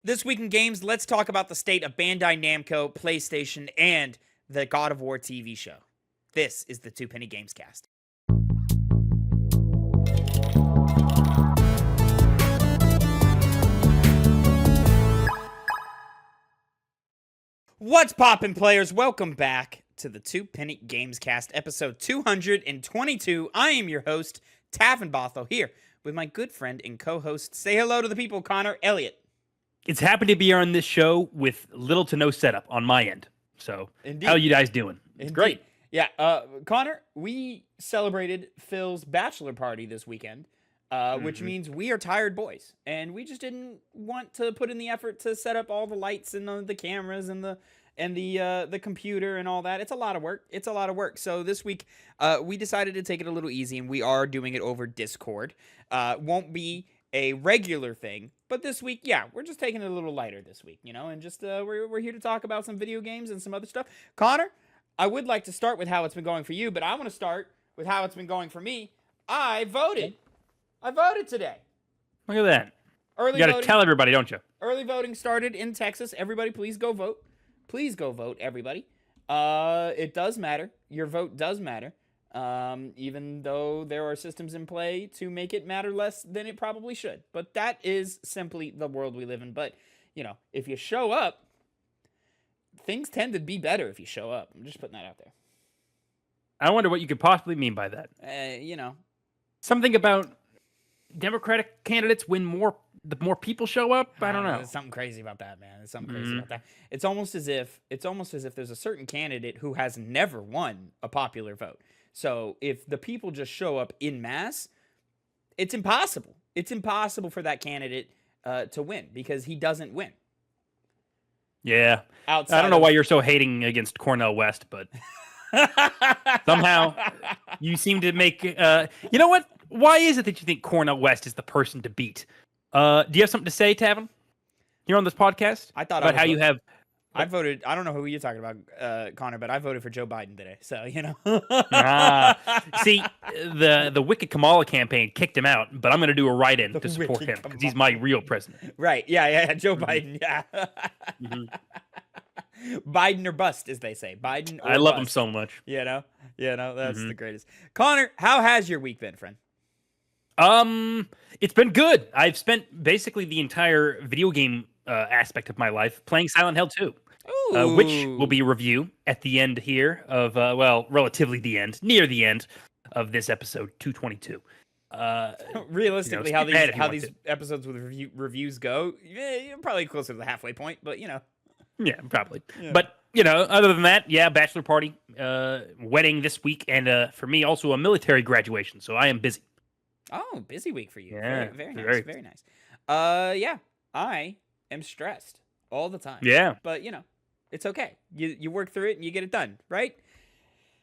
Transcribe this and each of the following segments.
This week in games, let's talk about the state of Bandai Namco, PlayStation, and the God of War TV show. This is the Two Penny Gamescast. What's poppin', players? Welcome back to the Two Penny Gamescast, episode 222. I am your host, Tavin Bothel, here with my good friend and co-host. Say hello to the people, Connor, Elliott. It's happy to be on this show with little to no setup on my end. So, Indeed. How are you guys doing? It's great. Yeah, Connor, we celebrated Phil's bachelor party this weekend, which means we are tired boys, and we just didn't want to put in the effort to set up all the lights and the cameras and the computer and all that. It's a lot of work. So this week, we decided to take it a little easy, and we are doing it over Discord. Won't be a regular thing, but this week, yeah, we're just taking it a little lighter this week, and just we're here to talk about some video games and some other stuff. Connor, I would like to start with how it's been going for you, but I want to start with how it's been going for me. I voted today. Look at that. You gotta tell everybody, don't you? Early voting started in Texas. Everybody, please go vote. Please go vote, everybody. It does matter. Your vote does matter. Even though there are systems in play to make it matter less than it probably should. But that is simply the world we live in. But, if you show up, things tend to be better if you show up. I'm just putting that out there. I wonder what you could possibly mean by that. Something about Democratic candidates win more the more people show up. I don't know. There's something crazy about that, man. There's something crazy about that. It's almost as if there's a certain candidate who has never won a popular vote. So if the people just show up in mass, it's impossible. It's impossible for that candidate to win because he doesn't win. Yeah. I don't know why you're so hating against Cornel West, but somehow you seem to make... you know what? Why is it that you think Cornel West is the person to beat? Do you have something to say, Tavin? Here on this podcast? I thought about how you have... I voted. I don't know who you're talking about, Connor, but I voted for Joe Biden today. So See, the Wicked Kamala campaign kicked him out, but I'm going to do a write-in to support him because he's my real president. Right? Yeah. Joe Biden. Yeah. Biden or bust, as they say. Biden. Or I love bust. him so much. That's the greatest. Connor, how has your week been, friend? It's been good. I've spent basically the entire video game aspect of my life playing Silent Hill 2, which will be a review at the end here of, relatively near the end of this episode 222. Realistically, how these episodes with reviews go, you're probably closer to the halfway point, but Yeah, probably. Yeah. But, other than that, bachelor party, wedding this week, and for me, also a military graduation, so I am busy. Oh, busy week for you. Yeah, very nice. Very nice. I am stressed all the time. Yeah. But, it's okay. You work through it and you get it done, right?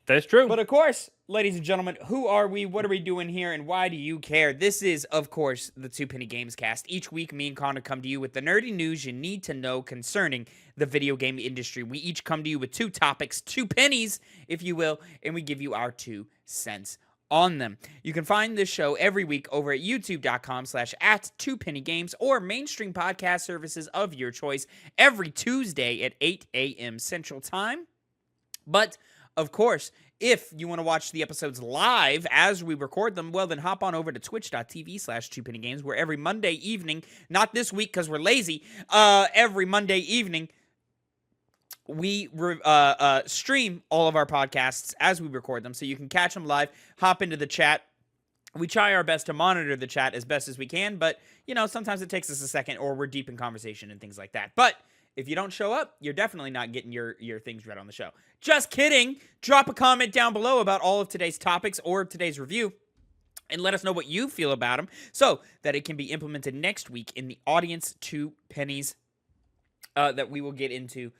That's true. But, of course, ladies and gentlemen, who are we? What are we doing here? And why do you care? This is, of course, the Two Penny Gamescast. Each week, me and Connor come to you with the nerdy news you need to know concerning the video game industry. We each come to you with two topics, 2 pennies, if you will, and we give you our 2 cents on them. You can find this show every week over at youtube.com/@2pennygames or mainstream podcast services of your choice every Tuesday at 8 a.m. Central Time. But, of course, if you want to watch the episodes live as we record them, well, then hop on over to twitch.tv/2pennygames, where every Monday evening, not this week because we're lazy, every Monday evening, we stream all of our podcasts as we record them, so you can catch them live, hop into the chat. We try our best to monitor the chat as best as we can, but, sometimes it takes us a second, or we're deep in conversation and things like that. But if you don't show up, you're definitely not getting your things read on the show. Just kidding! Drop a comment down below about all of today's topics or today's review, and let us know what you feel about them, so that it can be implemented next week in the Audience 2 Pennies that we will get into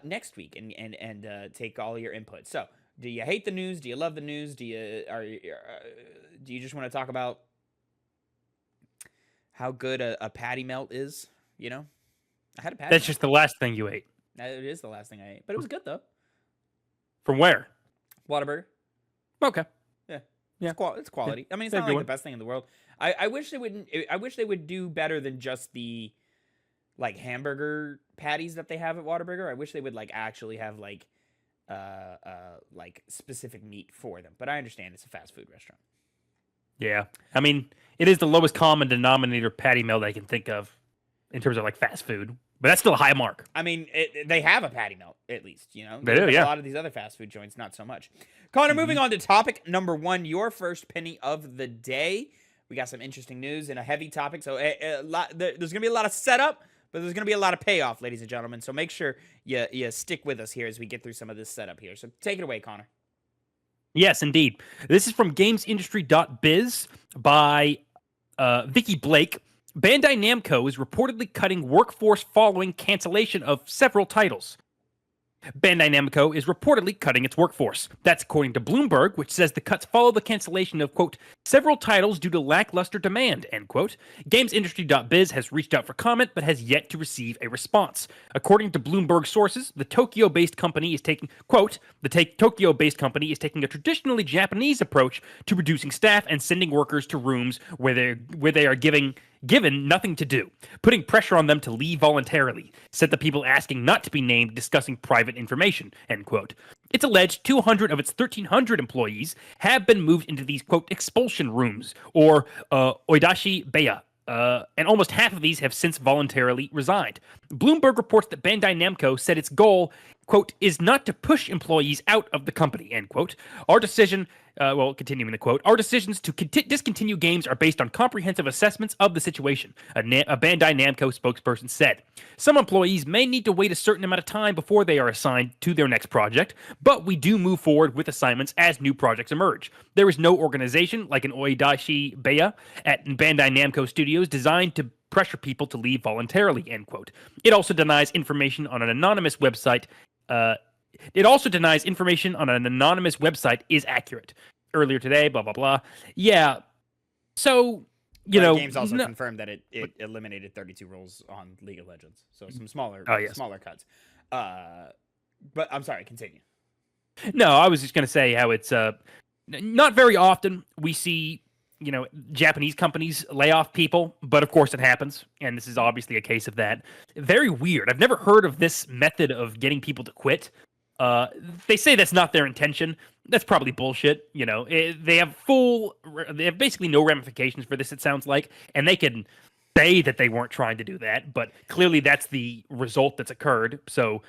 next week and take all your input. So, do you hate the news? Do you love the news? Do you just want to talk about how good a patty melt is? I had a patty. That's just the last thing you ate. It is the last thing I ate, but it was good though. From where? Whataburger. Okay. Yeah. It's quality. I mean, it's not like the best thing in the world. I wish they wouldn't. I wish they would do better than just the like hamburger patties that they have at Whataburger. I wish they would like actually have like specific meat for them. But I understand it's a fast food restaurant. Yeah. I mean, it is the lowest common denominator patty melt I can think of in terms of like fast food, but that's still a high mark. I mean, they have a patty melt, at least, you know? They do, yeah. A lot of these other fast food joints, not so much. Connor, moving on to topic number 1, your first penny of the day. We got some interesting news and a heavy topic. So there's going to be a lot of setup, but there's going to be a lot of payoff, ladies and gentlemen. So make sure you stick with us here as we get through some of this setup here. So take it away, Connor. Yes, indeed. This is from GamesIndustry.biz by Vicky Blake. Bandai Namco is reportedly cutting workforce following cancellation of several titles. Bandai Namco is reportedly cutting its workforce. That's according to Bloomberg, which says the cuts follow the cancellation of, quote, several titles due to lackluster demand, end quote. GamesIndustry.biz has reached out for comment, but has yet to receive a response. According to Bloomberg sources, the Tokyo-based company is taking, quote, Tokyo-based company is taking a traditionally Japanese approach to reducing staff and sending workers to rooms where they are given nothing to do, putting pressure on them to leave voluntarily, said the people asking not to be named discussing private information, end quote. It's alleged 200 of its 1,300 employees have been moved into these, quote, expulsion rooms, or oidashi beya, and almost half of these have since voluntarily resigned. Bloomberg reports that Bandai Namco said its goal, quote, is not to push employees out of the company, end quote. Our decision, continuing the quote, our decisions to discontinue games are based on comprehensive assessments of the situation, a Bandai Namco spokesperson said. Some employees may need to wait a certain amount of time before they are assigned to their next project, but we do move forward with assignments as new projects emerge. There is no organization like an Oidashi Beya at Bandai Namco Studios designed to pressure people to leave voluntarily, end quote. It also denies information on an anonymous website is accurate. Earlier today, blah, blah, blah. Yeah. So, Games also confirmed that it eliminated 32 roles on League of Legends. So some smaller cuts. But I'm sorry, continue. No, I was just going to say how it's not very often we see, Japanese companies lay off people, but of course it happens, and this is obviously a case of that. Very weird. I've never heard of this method of getting people to quit. They say that's not their intention. That's probably bullshit. They have basically no ramifications for this, it sounds like, and they can say that they weren't trying to do that, but clearly that's the result that's occurred. So,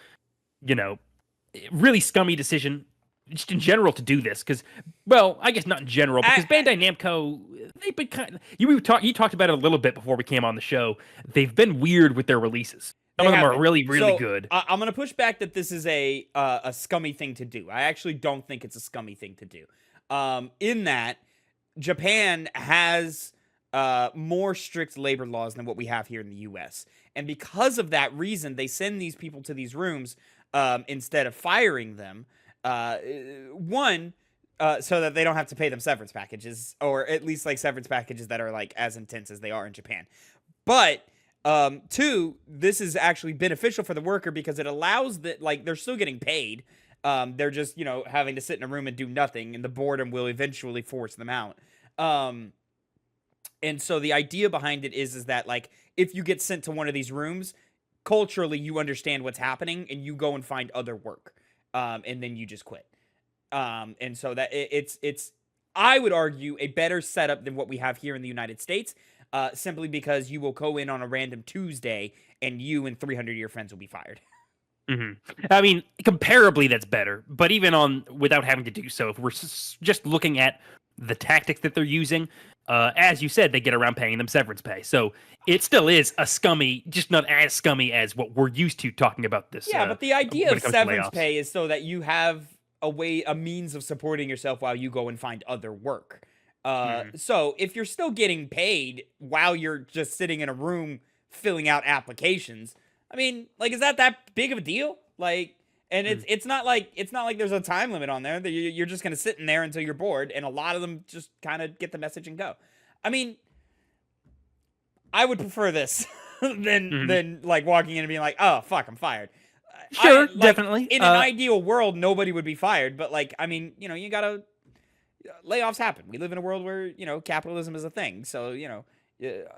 really scummy decision just in general to do this, because, well, I guess not in general, because Bandai Namco, they've been kind of, you talked about it a little bit before we came on the show. They've been weird with their releases. Some of them are really, really good. I'm going to push back that this is a scummy thing to do. I actually don't think it's a scummy thing to do. In that, Japan has more strict labor laws than what we have here in the U.S. And because of that reason, they send these people to these rooms instead of firing them. So that they don't have to pay them severance packages, or at least like severance packages that are like as intense as they are in Japan. But 2, this is actually beneficial for the worker because it allows that, like, they're still getting paid. They're just, having to sit in a room and do nothing, and the boredom will eventually force them out. And so the idea behind it is that, like, if you get sent to one of these rooms, culturally you understand what's happening and you go and find other work. And then you just quit. And so that it's I would argue a better setup than what we have here in the United States, simply because you will go in on a random Tuesday and you and 300 of your friends will be fired. Mm-hmm. I mean, comparably that's better, but even without having to do so, if we're just looking at the tactics that they're using, as you said, they get around paying them severance pay. So it still is a scummy, just not as scummy as what we're used to talking about this. Yeah, but the idea of severance pay is so that you have a means of supporting yourself while you go and find other work. So if you're still getting paid while you're just sitting in a room filling out applications, I mean, like, is that big of a deal? Like, and it's not like there's a time limit on there. You're just gonna sit in there until you're bored, and a lot of them just kind of get the message and go. I mean, I would prefer this than like walking in and being like, oh fuck, I'm fired. Sure, definitely. In an ideal world, nobody would be fired, but like, I mean, you gotta layoffs happen. We live in a world where capitalism is a thing. So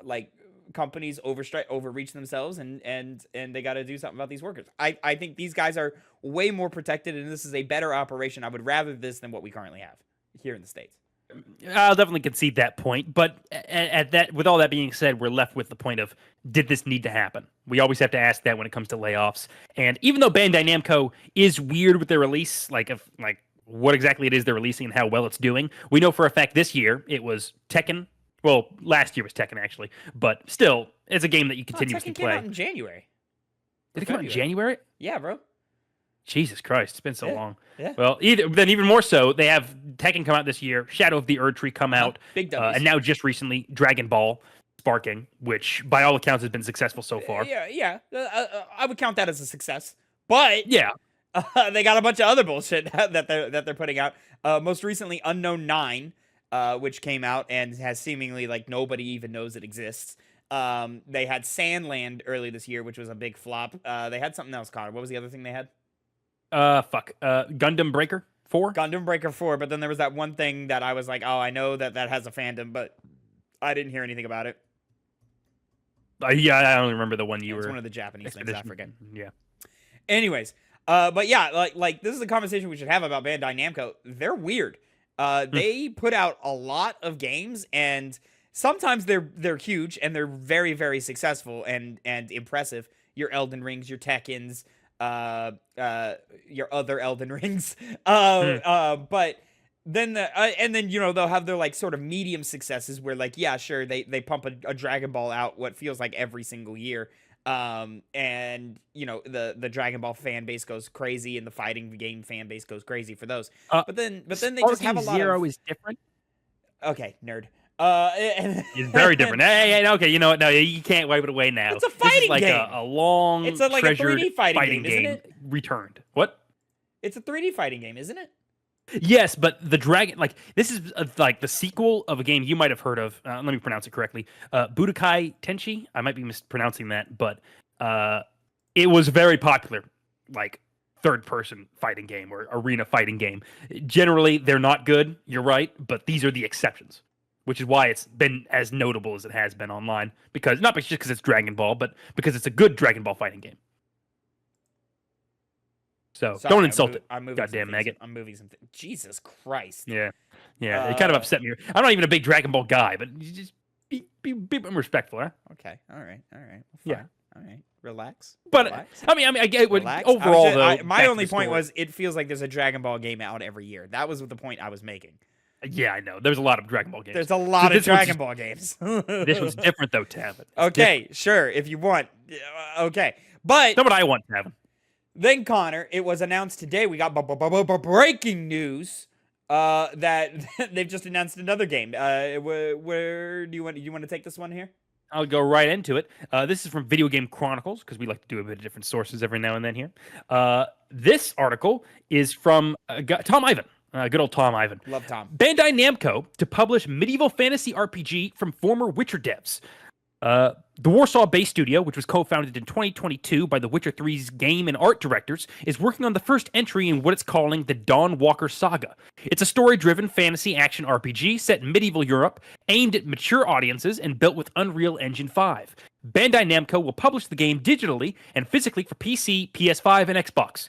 like companies overreach themselves, and they got to do something about these workers. I think these guys are way more protected, and this is a better operation. I would rather this than what we currently have here in the States. I'll definitely concede that point, but at that, with all that being said, we're left with the point of, did this need to happen? We always have to ask that when it comes to layoffs. And even though Bandai Namco is weird with their release, like what exactly it is they're releasing and how well it's doing, we know for a fact this year it was Tekken. Well, last year was Tekken actually, but still, it's a game that you continuously Tekken play. came out in January. Did it come out in January? Yeah, bro. Jesus Christ, it's been so long. Yeah. Well, even more so, they have Tekken come out this year, Shadow of the Erdtree come out, Big W's. and now just recently Dragon Ball Sparking, which by all accounts has been successful so far. Yeah. I would count that as a success. But yeah, they got a bunch of other bullshit that they're putting out. Most recently, Unknown 9, which came out and has seemingly like nobody even knows it exists. They had Sandland early this year, which was a big flop. They had something else, Connor. What was the other thing they had? Gundam Breaker 4? Gundam Breaker 4, but then there was that one thing that I was like, oh, I know that has a fandom, but I didn't hear anything about it. Yeah, I only remember the one you were... It's one of the Japanese things, I forget. Yeah. Anyways, but yeah, like this is a conversation we should have about Bandai Namco. They're weird. They put out a lot of games, and sometimes they're huge, and they're very, very successful and impressive. Your Elden Rings, your Tekkens, your other Elden Rings, but then and then they'll have their like sort of medium successes where like sure they pump a Dragon Ball out what feels like every single year, and the Dragon Ball fan base goes crazy and the fighting game fan base goes crazy for those, but then they just have a lot Zero of... is different. Okay, nerd. It's very different. Hey, okay, you know what? No, you can't wipe it away now. It's a fighting game. A long, it's like a 3D fighting game, isn't it? Returned. What? It's a 3D fighting game, isn't it? Yes, but the dragon, like this is like the sequel of a game you might have heard of. Let me pronounce it correctly. Budokai Tenchi. I might be mispronouncing that, but it was very popular, like third-person fighting game or arena fighting game. Generally, they're not good. You're right, but these are the exceptions, which is why it's been as notable as it has been online. Because not just because it's Dragon Ball, but because it's a good Dragon Ball fighting game. So sorry, don't insult it. Goddamn maggot. I'm moving some things. Jesus Christ. Yeah. It kind of upset me. I'm not even a big Dragon Ball guy, but you just be respectful, huh? Okay. All right. Well, fine. Yeah. All right. Relax. But Relax. I mean, I get what Relax. overall though. My only point was it feels like there's a Dragon Ball game out every year. That was the point I was making. Yeah, I know. There's a lot of Dragon Ball games. There's a lot of Dragon Ball games. This one's different though, Tavin. Okay, sure, if you want. Okay. But no, but I want Tavin. Then, Connor, it was announced today. We got breaking news that they've just announced another game. Where do you want to take this one here? I'll go right into it. This is from Video Game Chronicles, because we like to do a bit of different sources every now and then here. This article is from Tom Ivan. Good old Tom Ivan. Love Tom. Bandai Namco to publish medieval fantasy RPG from former Witcher devs. The Warsaw-based studio, which was co-founded in 2022 by the Witcher 3's game and art directors, is working on the first entry in what it's calling the Dawnwalker Saga. It's a story-driven fantasy action RPG set in medieval Europe, aimed at mature audiences and built with Unreal Engine 5. Bandai Namco will publish the game digitally and physically for PC, PS5, and Xbox.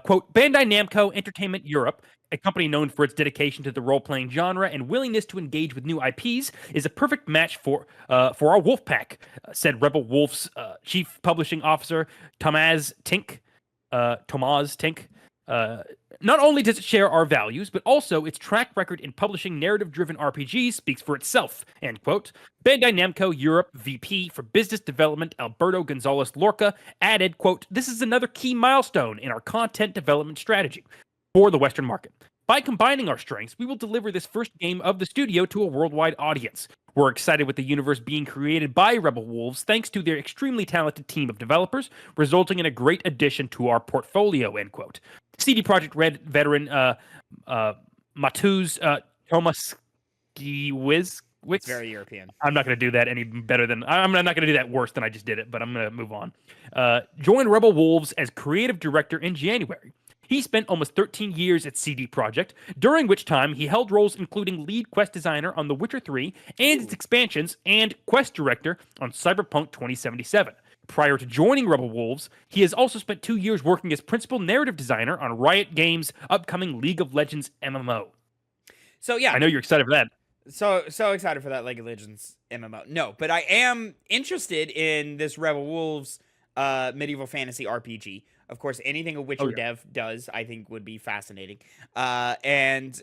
Quote, Bandai Namco Entertainment Europe, a company known for its dedication to the role-playing genre and willingness to engage with new IPs, is a perfect match for our wolf pack, said Rebel Wolf's chief publishing officer, Tomaz Tink. Not only does it share our values, but also its track record in publishing narrative-driven RPGs speaks for itself, end quote. Bandai Namco Europe VP for Business Development Alberto Gonzalez Lorca added, quote, this is another key milestone in our content development strategy for the Western market. By combining our strengths, we will deliver this first game of the studio to a worldwide audience. We're excited with the universe being created by Rebel Wolves thanks to their extremely talented team of developers, resulting in a great addition to our portfolio, end quote. CD Projekt Red veteran Matuz Tomaskiewicz. It's very European. I'm not going to do that any better than... I'm not going to do that worse than I just did it, but I'm going to move on. Joined Rebel Wolves as creative director in January. He spent almost 13 years at CD Projekt, during which time he held roles including lead quest designer on The Witcher 3 and its expansions and quest director on Cyberpunk 2077. Prior to joining Rebel Wolves, he has also spent 2 years working as principal narrative designer on Riot Games' upcoming League of Legends MMO. So yeah, I know you're excited for that. So excited for that League of Legends MMO. No, but I am interested in this Rebel Wolves medieval fantasy RPG. Of course, anything a Witcher dev does, I think, would be fascinating. And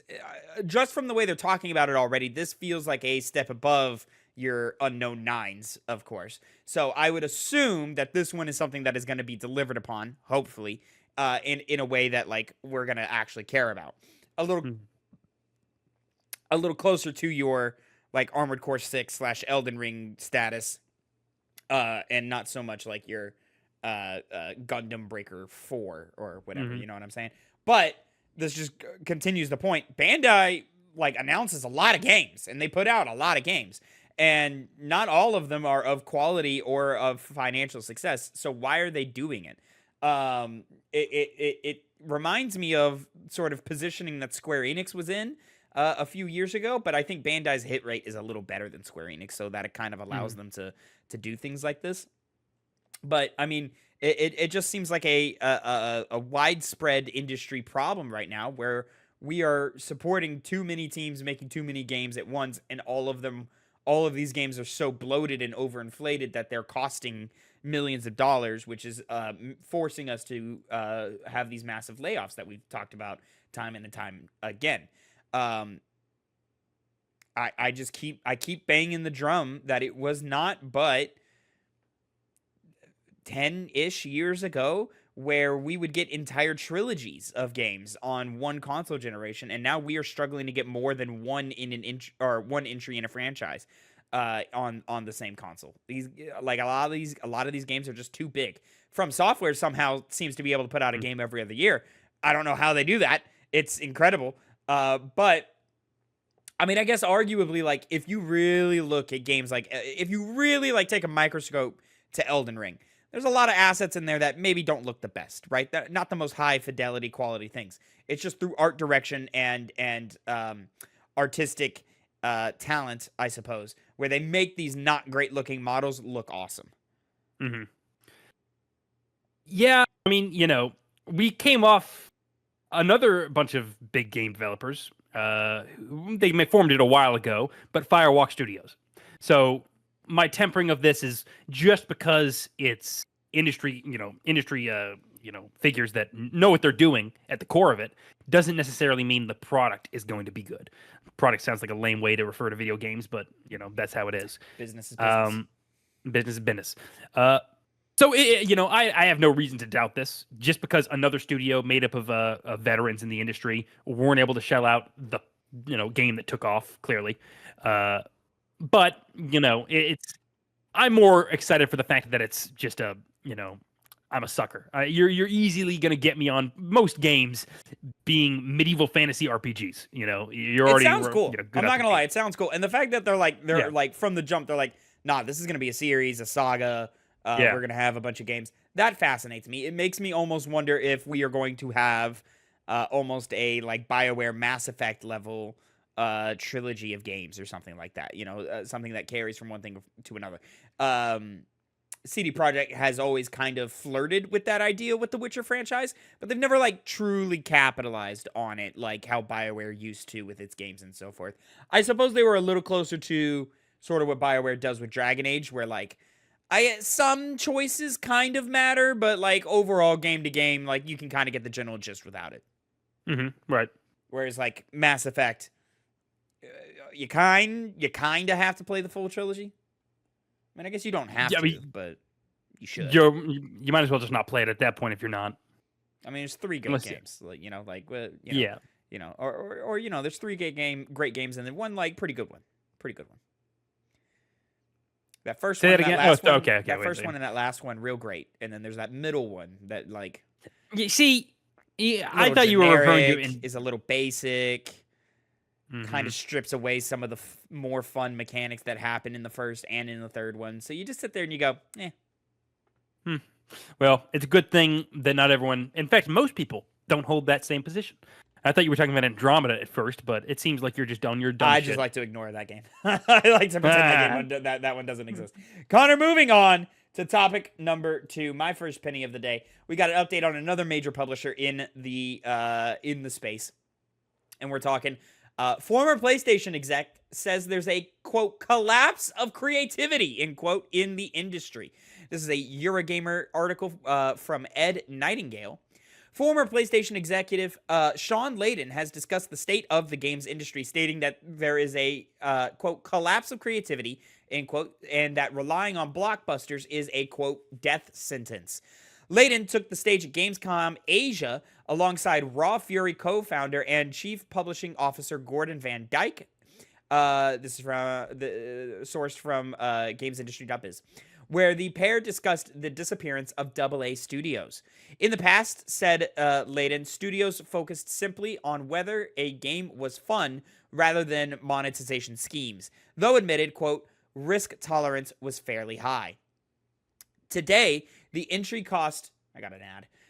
just from the way they're talking about it already, this feels like a step above your Unknown Nines, of course. So I would assume that this one is something that is going to be delivered upon, hopefully, in a way that like we're going to actually care about. A little closer to your like Armored Core 6 / Elden Ring status, and not so much like your Gundam Breaker 4 or whatever, you know what I'm saying? But this just continues the point. Bandai like announces a lot of games, and they put out a lot of games, and not all of them are of quality or of financial success. So why are they doing it? It reminds me of sort of positioning that Square Enix was in a few years ago, but I think Bandai's hit rate is a little better than Square Enix, so that it kind of allows them to do things like this. But I mean, it just seems like a widespread industry problem right now, where we are supporting too many teams making too many games at once, and all of these games are so bloated and overinflated that they're costing millions of dollars, which is forcing us to have these massive layoffs that we've talked about time and time again. I keep banging the drum that it was not but 10-ish years ago where we would get entire trilogies of games on one console generation, and now we are struggling to get more than one entry in a franchise on the same console. These like a lot of these games are just too big. From Software somehow seems to be able to put out a game every other year. I don't know how they do that. It's incredible. But I mean, I guess arguably, like, if you really look at games, like, if you really like take a microscope to Elden Ring, there's a lot of assets in there that maybe don't look the best, right? They're not the most high fidelity quality things. It's just through art direction and artistic talent, I suppose, where they make these not great looking models look awesome. Mm-hmm. Yeah, I mean, you know, we came off another bunch of big game developers. They formed it a while ago, but Firewalk Studios. So my tempering of this is just because it's industry figures that know what they're doing at the core of it doesn't necessarily mean the product is going to be good. Product sounds like a lame way to refer to video games, but you know, that's how it is. Business is business. Business is business. So, I have no reason to doubt this. Just because another studio made up of veterans in the industry weren't able to shell out the game that took off, clearly. But, I'm more excited for the fact that it's just I'm a sucker. You're easily going to get me on most games being medieval fantasy RPGs. You're already. It sounds cool. I'm not going to lie. Game. It sounds cool. And the fact that they're like from the jump, they're like, nah, this is going to be a series, a saga. We're going to have a bunch of games. That fascinates me. It makes me almost wonder if we are going to have almost a like BioWare Mass Effect level trilogy of games or something like that. Something that carries from one thing to another. CD Projekt has always kind of flirted with that idea with the Witcher franchise, but they've never like truly capitalized on it like how BioWare used to with its games and so forth. I suppose they were a little closer to sort of what BioWare does with Dragon Age, where like some choices kind of matter, but like overall game to game, like you can kind of get the general gist without it. Mm-hmm, right. Whereas like Mass Effect, you kind of have to play the full trilogy. I mean, I guess you don't have to, but you should. You might as well just not play it at that point if you're not. I mean, there's 3 good games, or there's 3 great games, and then one like pretty good one. That first one, first one and that last one, real great. And then there's that middle one that like. You see, I thought you were referring to is a little basic. Kind of strips away some of the more fun mechanics that happen in the first and in the third one. So you just sit there and you go, eh. Well, it's a good thing that not everyone, in fact, most people don't hold that same position. I thought you were talking about Andromeda at first, but it seems like you're just on your dumb I shit. just like to ignore that game. I like to pretend that one doesn't exist. Connor, moving on to topic number 2, my first penny of the day. We got an update on another major publisher in the space, and we're talking former PlayStation exec says there's a quote collapse of creativity end quote in the industry. This is a Eurogamer article from Ed Nightingale. Former PlayStation executive Sean Layden has discussed the state of the games industry, stating that there is a, quote, collapse of creativity, end quote, and that relying on blockbusters is a, quote, death sentence. Layden took the stage at Gamescom Asia alongside Raw Fury co-founder and chief publishing officer Gordon Van Dyke. This is sourced from gamesindustry.biz. Where the pair discussed the disappearance of AA studios. In the past, said Layden, studios focused simply on whether a game was fun rather than monetization schemes, though admitted, quote, risk tolerance was fairly high. Today, the entry cost,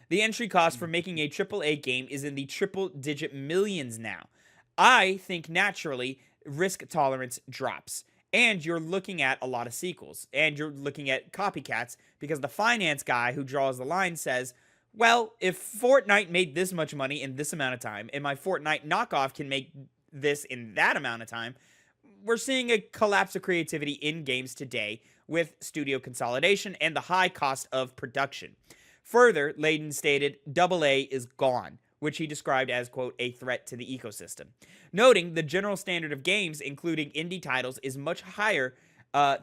the entry cost for making a AAA game is in the triple-digit millions now. I think naturally, risk tolerance drops. And you're looking at a lot of sequels. And you're looking at copycats because the finance guy who draws the line says, well, if Fortnite made this much money in this amount of time, and my Fortnite knockoff can make this in that amount of time, we're seeing a collapse of creativity in games today with studio consolidation and the high cost of production. Further, Layden stated, AA is gone, which he described as, quote, a threat to the ecosystem. Noting the general standard of games, including indie titles, is much higher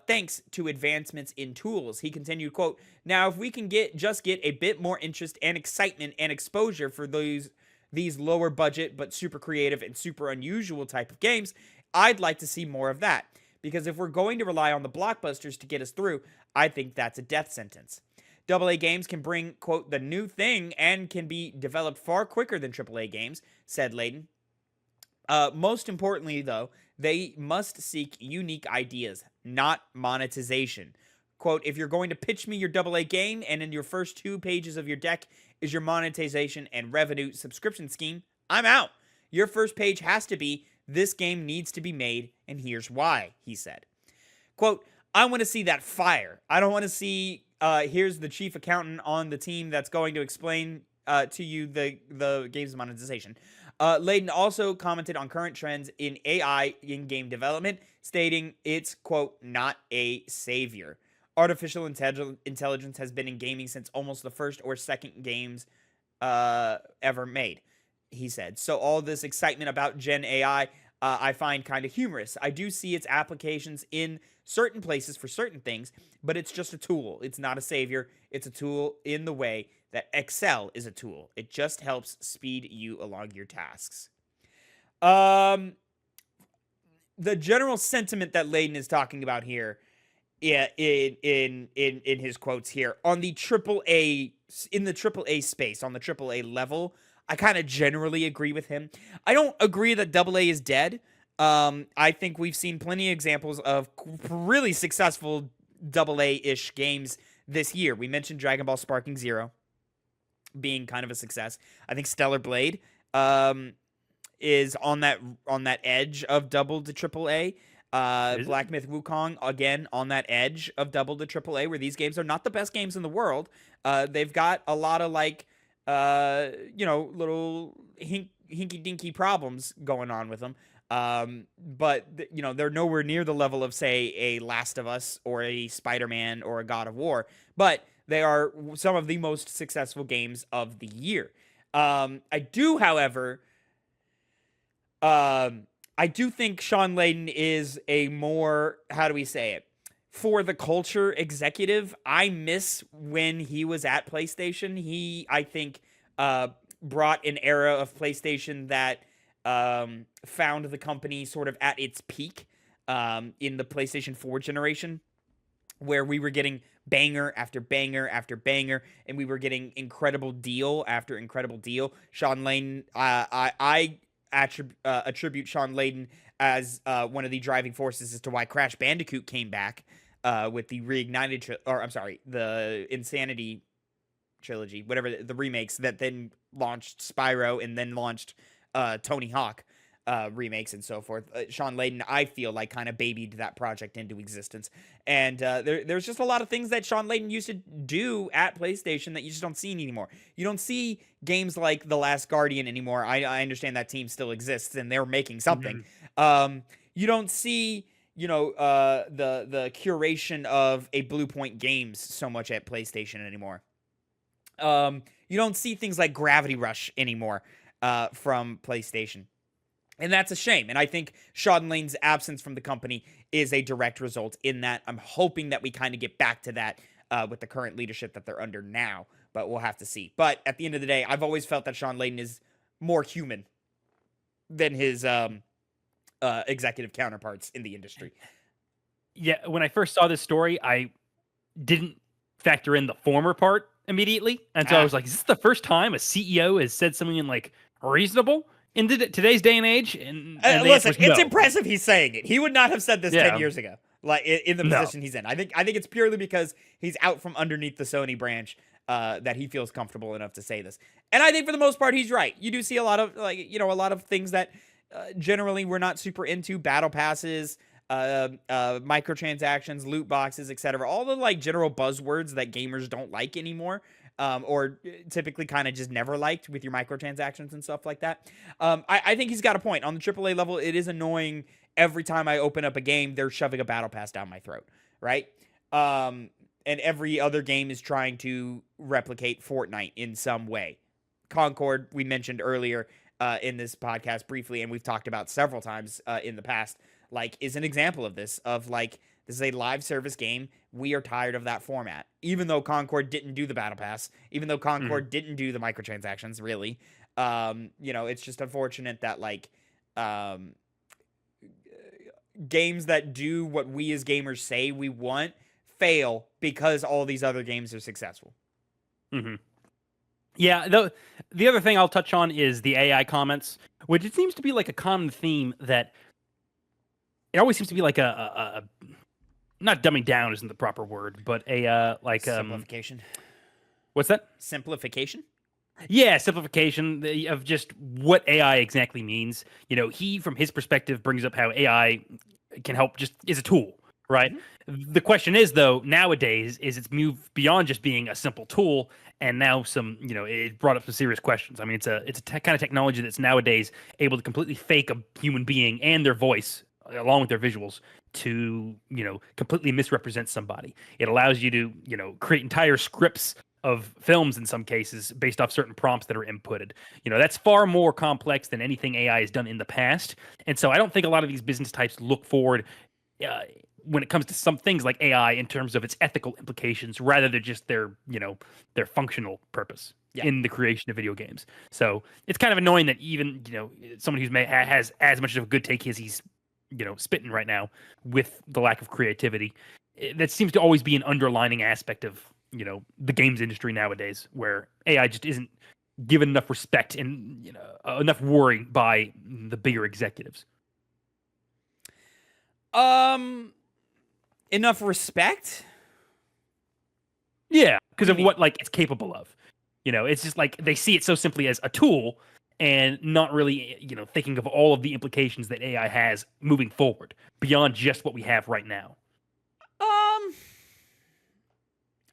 thanks to advancements in tools. He continued, quote, now if we can just get a bit more interest and excitement and exposure for these lower budget but super creative and super unusual type of games, I'd like to see more of that. Because if we're going to rely on the blockbusters to get us through, I think that's a death sentence. AA games can bring, quote, the new thing and can be developed far quicker than AAA games, said Layden. Most importantly, though, they must seek unique ideas, not monetization. Quote, if you're going to pitch me your AA game and in your first 2 pages of your deck is your monetization and revenue subscription scheme, I'm out. Your first page has to be, this game needs to be made, and here's why, he said. Quote, I want to see that fire. I don't want to see, here's the chief accountant on the team that's going to explain to you the game's monetization. Layden also commented on current trends in AI in game development, stating it's, quote, not a savior. Artificial intelligence has been in gaming since almost the first or second games ever made, he said. So all this excitement about Gen AI, I find kind of humorous. I do see its applications in certain places for certain things, but it's just a tool. It's not a savior. It's a tool in the way that Excel is a tool. It just helps speed you along your tasks. The general sentiment that Layden is talking about here, in his quotes here, on the AAA, in the AAA space, on the AAA level, I kind of generally agree with him. I don't agree that AA is dead. I think we've seen plenty of examples of really successful AA-ish games this year. We mentioned Dragon Ball Sparking Zero being kind of a success. I think Stellar Blade is on that edge of double to AAA. Black Myth Wukong, again, on that edge of double to AAA, where these games are not the best games in the world. They've got a lot of, like, little hinky-dinky problems going on with them. But, they're nowhere near the level of, say, a Last of Us or a Spider-Man or a God of War. But they are some of the most successful games of the year. I do, however... I do think Sean Layden is a more, how do we say it, for the culture executive. I miss when he was at PlayStation. He, I think, brought an era of PlayStation that found the company sort of at its peak in the PlayStation 4 generation, where we were getting banger after banger after banger, and we were getting incredible deal after incredible deal. Sean Layden, I attribute Sean Layden as one of the driving forces as to why Crash Bandicoot came back with the reignited, the Insanity trilogy, whatever the remakes that then launched Spyro and then launched Tony Hawk remakes and so forth. Sean Layden, I feel like, kind of babied that project into existence. And there's just a lot of things that Sean Layden used to do at PlayStation that you just don't see anymore. You don't see games like The Last Guardian anymore. I understand that team still exists and they're making something. You don't see, the curation of a Blue Point Games so much at PlayStation anymore. You don't see things like Gravity Rush anymore from PlayStation. And that's a shame. And I think Sean Layden's absence from the company is a direct result in that. I'm hoping that we kind of get back to that with the current leadership that they're under now, but we'll have to see. But at the end of the day, I've always felt that Sean Layden is more human than his executive counterparts in the industry. Yeah, when I first saw this story, I didn't factor in the former part immediately. And so I was like, is this the first time a CEO has said something like reasonable in today's day and age? And listen, it's impressive he's saying it. He would not have said this 10 years ago, like in the position he's in. I think it's purely because he's out from underneath the Sony branch that he feels comfortable enough to say this. And I think for the most part, he's right. You do see a lot of a lot of things that generally we're not super into: battle passes, microtransactions, loot boxes, etc. All the like general buzzwords that gamers don't like anymore. Or typically kind of just never liked with your microtransactions and stuff like that. I think he's got a point. On the AAA level, it is annoying every time I open up a game, they're shoving a battle pass down my throat, right? And every other game is trying to replicate Fortnite in some way. Concord, we mentioned earlier in this podcast briefly, and we've talked about several times in the past, like, is an example of this, of like, this is a live service game. We are tired of that format. Even though Concord didn't do the battle pass, even though Concord didn't do the microtransactions, really, it's just unfortunate that like games that do what we as gamers say we want fail because all these other games are successful. Yeah, the other thing I'll touch on is the AI comments, which it seems to be like a common theme that it always seems to be like a not dumbing down isn't the proper word, but a simplification. What's that? Simplification? Yeah, simplification of just what AI exactly means. He, from his perspective, brings up how AI can help just is a tool, right? The question is, though, nowadays, is it's moved beyond just being a simple tool, and now it brought up some serious questions. I mean, it's a kind of technology that's nowadays able to completely fake a human being and their voice along with their visuals to, completely misrepresent somebody. It allows you to, create entire scripts of films in some cases based off certain prompts that are inputted. That's far more complex than anything AI has done in the past. And so I don't think a lot of these business types look forward when it comes to some things like AI in terms of its ethical implications, rather than just their functional purpose in the creation of video games. So it's kind of annoying that even, someone who's has as much of a good take as he's spitting right now with the lack of creativity, that seems to always be an underlining aspect of the games industry nowadays, where AI just isn't given enough respect and enough worry by the bigger executives. Enough respect? Yeah, because of what it's capable of. It's just like they see it so simply as a tool and not really, thinking of all of the implications that AI has moving forward beyond just what we have right now.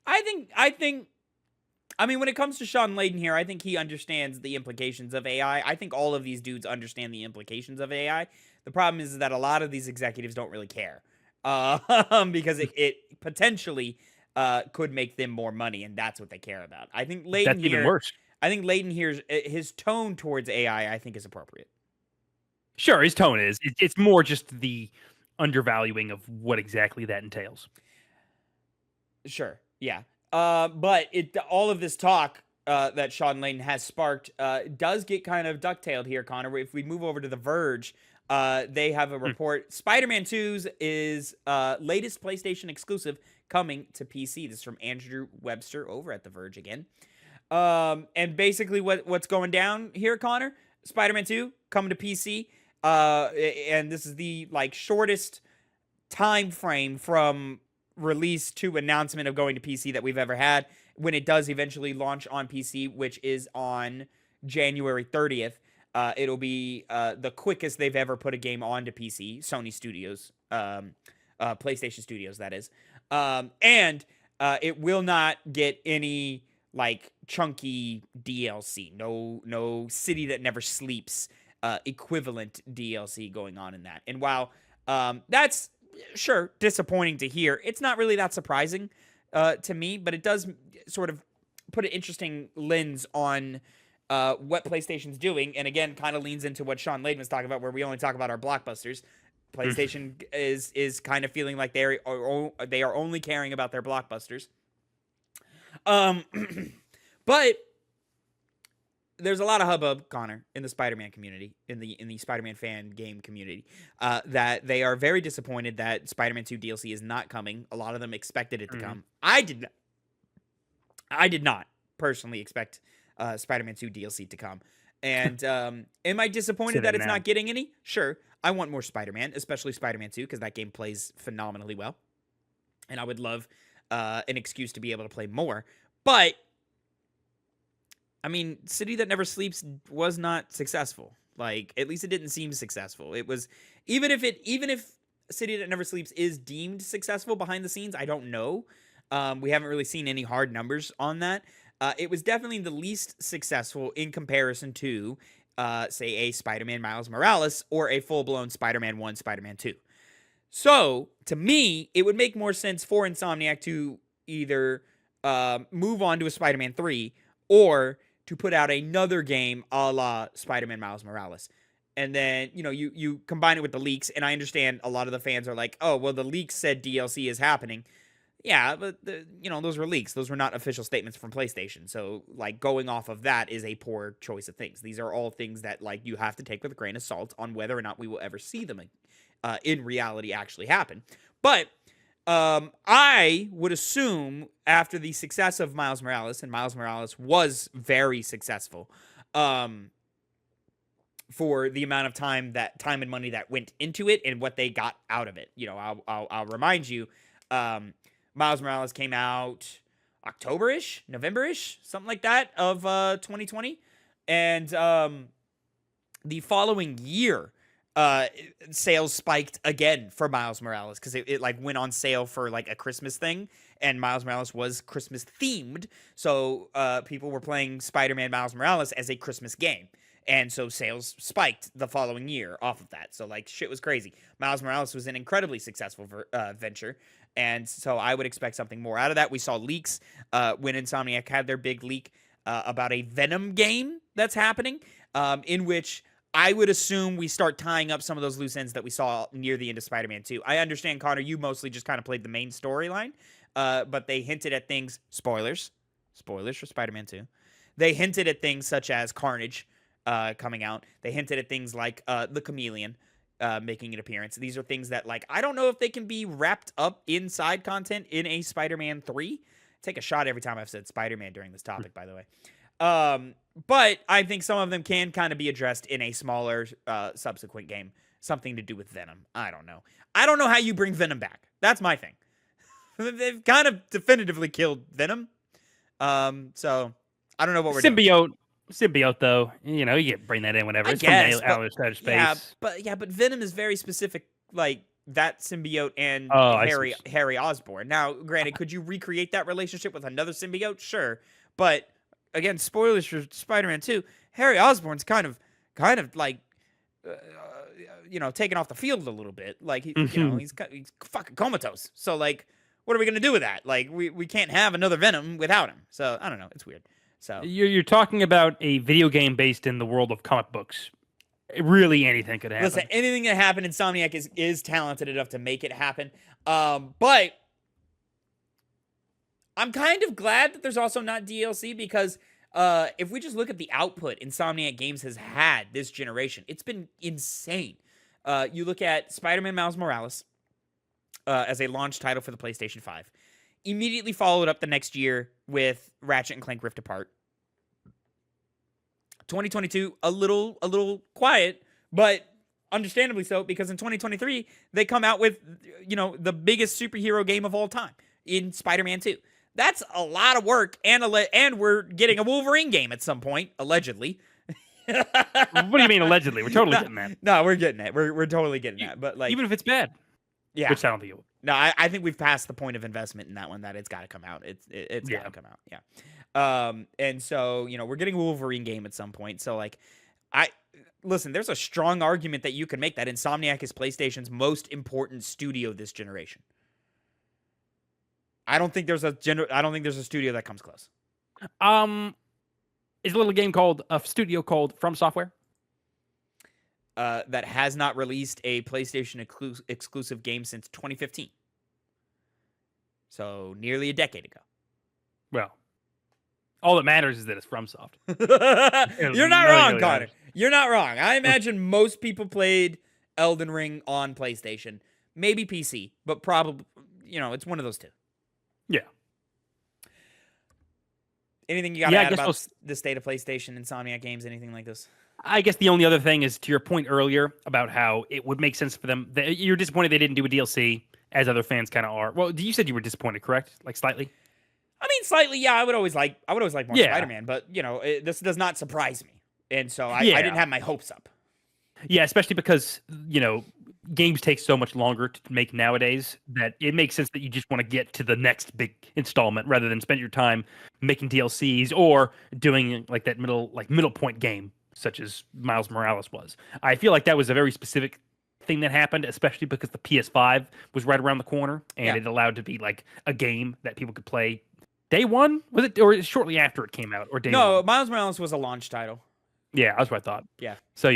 I mean, when it comes to Sean Layden here, I think he understands the implications of AI. I think all of these dudes understand the implications of AI. The problem is that a lot of these executives don't really care, because it potentially could make them more money, and that's what they care about. I think Layden That's even worse. I think Layden here's his tone towards AI, I think, is appropriate. Sure, his tone is. It's more just the undervaluing of what exactly that entails. Sure, yeah. But all of this talk that Sean Layden has sparked does get kind of ducktailed here, Connor. If we move over to The Verge, they have a report. Spider-Man 2's is latest PlayStation exclusive coming to PC. This is from Andrew Webster over at The Verge again. And basically what's going down here, Connor, Spider-Man 2 coming to PC. And this is the shortest time frame from release to announcement of going to PC that we've ever had. when it does eventually launch on PC, which is on January 30th. It'll be the quickest they've ever put a game onto PC, Sony Studios, PlayStation Studios, that is. And it will not get any like chunky DLC. No City That Never Sleeps equivalent DLC going on in that. And while that's sure disappointing to hear, it's not really that surprising to me, but it does sort of put an interesting lens on what PlayStation's doing, and again, kind of leans into what Sean Layden was talking about, where we only talk about our blockbusters. PlayStation is kind of feeling like they are only caring about their blockbusters. But there's a lot of hubbub, Connor, in the Spider-Man community, in the Spider-Man fan game community, that they are very disappointed that Spider-Man 2 DLC is not coming. A lot of them expected it to come. I did not personally expect Spider-Man 2 DLC to come. And am I disappointed that it's not getting any? Sure. I want more Spider-Man, especially Spider-Man 2, because that game plays phenomenally well. And I would love an excuse to be able to play more. But, I mean, City That Never Sleeps was not successful. Like, at least it didn't seem successful. It was, even if City That Never Sleeps is deemed successful behind the scenes, I don't know. We haven't really seen any hard numbers on that. It was definitely the least successful in comparison to, say, a Spider-Man Miles Morales or a full-blown Spider-Man 1, Spider-Man 2. So, to me, it would make more sense for Insomniac to either move on to a Spider-Man 3 or to put out another game a la Spider-Man Miles Morales. And then, you combine it with the leaks, and I understand a lot of the fans are like, oh, well, the leaks said DLC is happening. Yeah, but, those were leaks. Those were not official statements from PlayStation. So, like, going off of that is a poor choice of things. These are all things that, like, you have to take with a grain of salt on whether or not we will ever see them in reality actually happen. But I would assume after the success of Miles Morales, and Miles Morales was very successful for the amount of time and money that went into it and what they got out of it. I'll remind you, Miles Morales came out October-ish, November-ish, something like that of 2020. And the following year, sales spiked again for Miles Morales because it like went on sale for like a Christmas thing, and Miles Morales was Christmas themed. So people were playing Spider-Man Miles Morales as a Christmas game. And so sales spiked the following year off of that. So like shit was crazy. Miles Morales was an incredibly successful venture. And so I would expect something more out of that. We saw leaks when Insomniac had their big leak about a Venom game that's happening, in which I would assume we start tying up some of those loose ends that we saw near the end of Spider-Man 2. I understand, Connor, you mostly just kind of played the main storyline, but they hinted at things, spoilers for Spider-Man 2. They hinted at things such as Carnage coming out. They hinted at things like the Chameleon making an appearance. These are things that, like, I don't know if they can be wrapped up in side content in a Spider-Man 3. Take a shot every time I've said Spider-Man during this topic, by the way. But I think some of them can kind of be addressed in a smaller subsequent game. Something to do with Venom. I don't know. I don't know how you bring Venom back. That's my thing. They've kind of definitively killed Venom. So I don't know what we're doing. Symbiote, though, you can bring that in whenever. It's guess, from outer space. But Venom is very specific, like that symbiote and Harry Osborn. Now, granted, could you recreate that relationship with another symbiote? Sure, but again, spoilers for Spider-Man 2. Harry Osborn's kind of like, taken off the field a little bit. Like he's fucking comatose. So like, what are we gonna do with that? Like, we can't have another Venom without him. So I don't know. It's weird. So you're talking about a video game based in the world of comic books. Really, anything could happen. Listen, anything that happened, Insomniac is talented enough to make it happen. But I'm kind of glad that there's also not DLC because if we just look at the output Insomniac Games has had this generation, it's been insane. You look at Spider-Man Miles Morales as a launch title for the PlayStation 5. Immediately followed up the next year with Ratchet and Clank Rift Apart. 2022, a little quiet, but understandably so, because in 2023, they come out with, the biggest superhero game of all time in Spider-Man 2. That's a lot of work, and we're getting a Wolverine game at some point, allegedly. What do you mean allegedly? We're totally getting that. No, we're getting it. We're totally getting that. But like, even if it's bad, yeah, which I don't think it will. No, I think we've passed the point of investment in that one. That it's got to come out. It's got to come out. Yeah. And so we're getting a Wolverine game at some point. So like, listen. There's a strong argument that you can make that Insomniac is PlayStation's most important studio this generation. I don't think there's a studio that comes close. Is a studio called From Software? That has not released a PlayStation exclusive game since 2015. So nearly a decade ago. Well, all that matters is that it's FromSoft. You're not wrong, Connor. You're not wrong. I imagine most people played Elden Ring on PlayStation, maybe PC, but probably, it's one of those two. Yeah. Anything you got to add about the state of PlayStation, Insomniac games, anything like this? I guess the only other thing is to your point earlier about how it would make sense for them. You're disappointed they didn't do a DLC, as other fans kind of are. Well, you said you were disappointed, correct? Like slightly? I mean, slightly, yeah. I would always like more Spider-Man, but this does not surprise me, and so I didn't have my hopes up. Yeah, especially because games take so much longer to make nowadays that it makes sense that you just want to get to the next big installment rather than spend your time making DLCs or doing like that middle point game, such as Miles Morales was. I feel like that was a very specific thing that happened, especially because the PS5 was right around the corner and it allowed to be like a game that people could play day one. Was it, or shortly after it came out, or day one? No, Miles Morales was a launch title. Yeah, that's what I thought. Yeah. So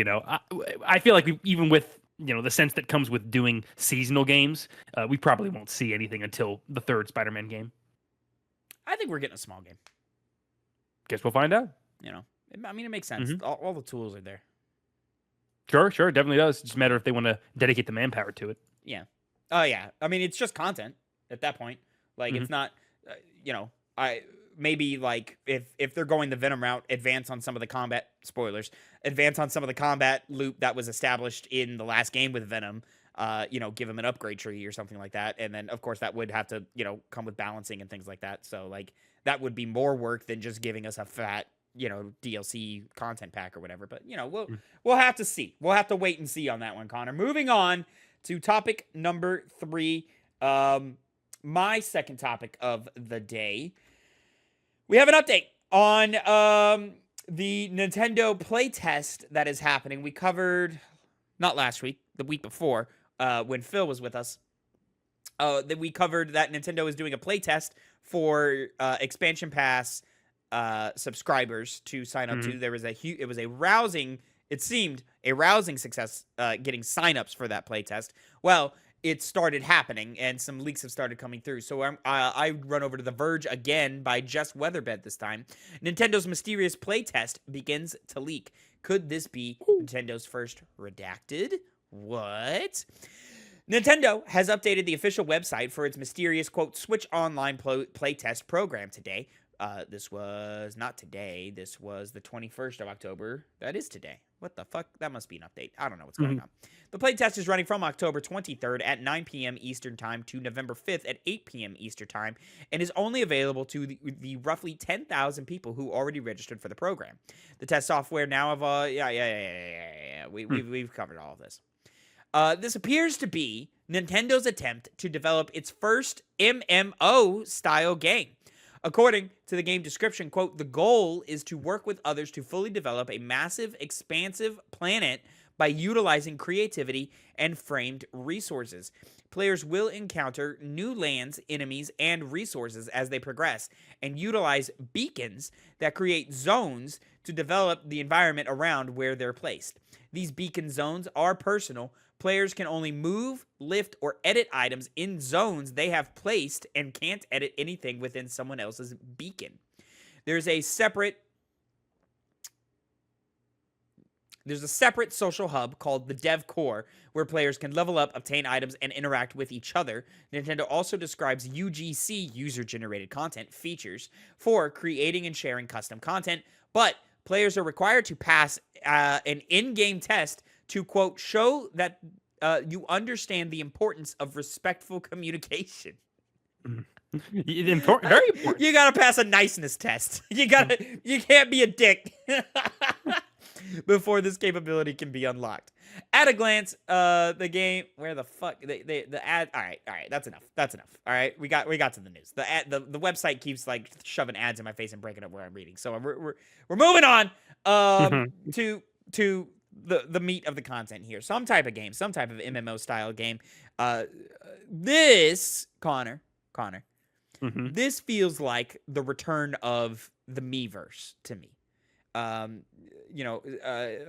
I feel like even with the sense that comes with doing seasonal games, we probably won't see anything until the third Spider-Man game. I think we're getting a small game. Guess we'll find out. I mean, it makes sense. Mm-hmm. All the tools are there. Sure, it definitely does. It's just a matter if they want to dedicate the manpower to it. Yeah. Oh, yeah. I mean, it's just content at that point. Like, it's not, maybe like if they're going the Venom route, advance on some of the combat loop that was established in the last game with Venom. Give him an upgrade tree or something like that, and then of course that would have to come with balancing and things like that. So like that would be more work than just giving us a fat DLC content pack or whatever. But we'll have to see. We'll have to wait and see on that one, Connor. Moving on to topic number 3. My second topic of the day. We have an update on the Nintendo playtest that is happening. We covered, not last week, the week before, when Phil was with us. That we covered that Nintendo is doing a playtest for expansion pass subscribers to sign up to. There was it seemed a rousing success getting signups for that playtest. Well, it started happening, and some leaks have started coming through. So I run over to The Verge again by Just Weatherbed this time. Nintendo's mysterious playtest begins to leak. Could this be Nintendo's first redacted? What? Nintendo has updated the official website for its mysterious, quote, Switch Online playtest program today. This was not today. This was the 21st of October. That is today. What the fuck? That must be an update. I don't know what's going on. The playtest is running from October 23rd at 9 p.m. Eastern Time to November 5th at 8 p.m. Eastern Time and is only available to the roughly 10,000 people who already registered for the program. The test software now of we've covered all of this. This appears to be Nintendo's attempt to develop its first MMO-style game. According to the game description, quote, the goal is to work with others to fully develop a massive, expansive planet by utilizing creativity and framed resources. Players will encounter new lands, enemies, and resources as they progress, and utilize beacons that create zones to develop the environment around where they're placed. These beacon zones are personal. Players can only move, lift, or edit items in zones they have placed and can't edit anything within someone else's beacon. There's a separate social hub called the Dev Core where players can level up, obtain items, and interact with each other. Nintendo also describes UGC, user-generated content, features for creating and sharing custom content, but players are required to pass an in-game test to, quote, show that you understand the importance of respectful communication. Very important. You gotta pass a niceness test. You can't be a dick before this capability can be unlocked. At a glance, the game, where the fuck, the ad, all right, that's enough. All right, we got to the news. The website keeps like shoving ads in my face and breaking up where I'm reading. So we're moving on, to the meat of the content here. Some type of game, some type of MMO style game. This, Connor, this feels like the return of the Miiverse to me.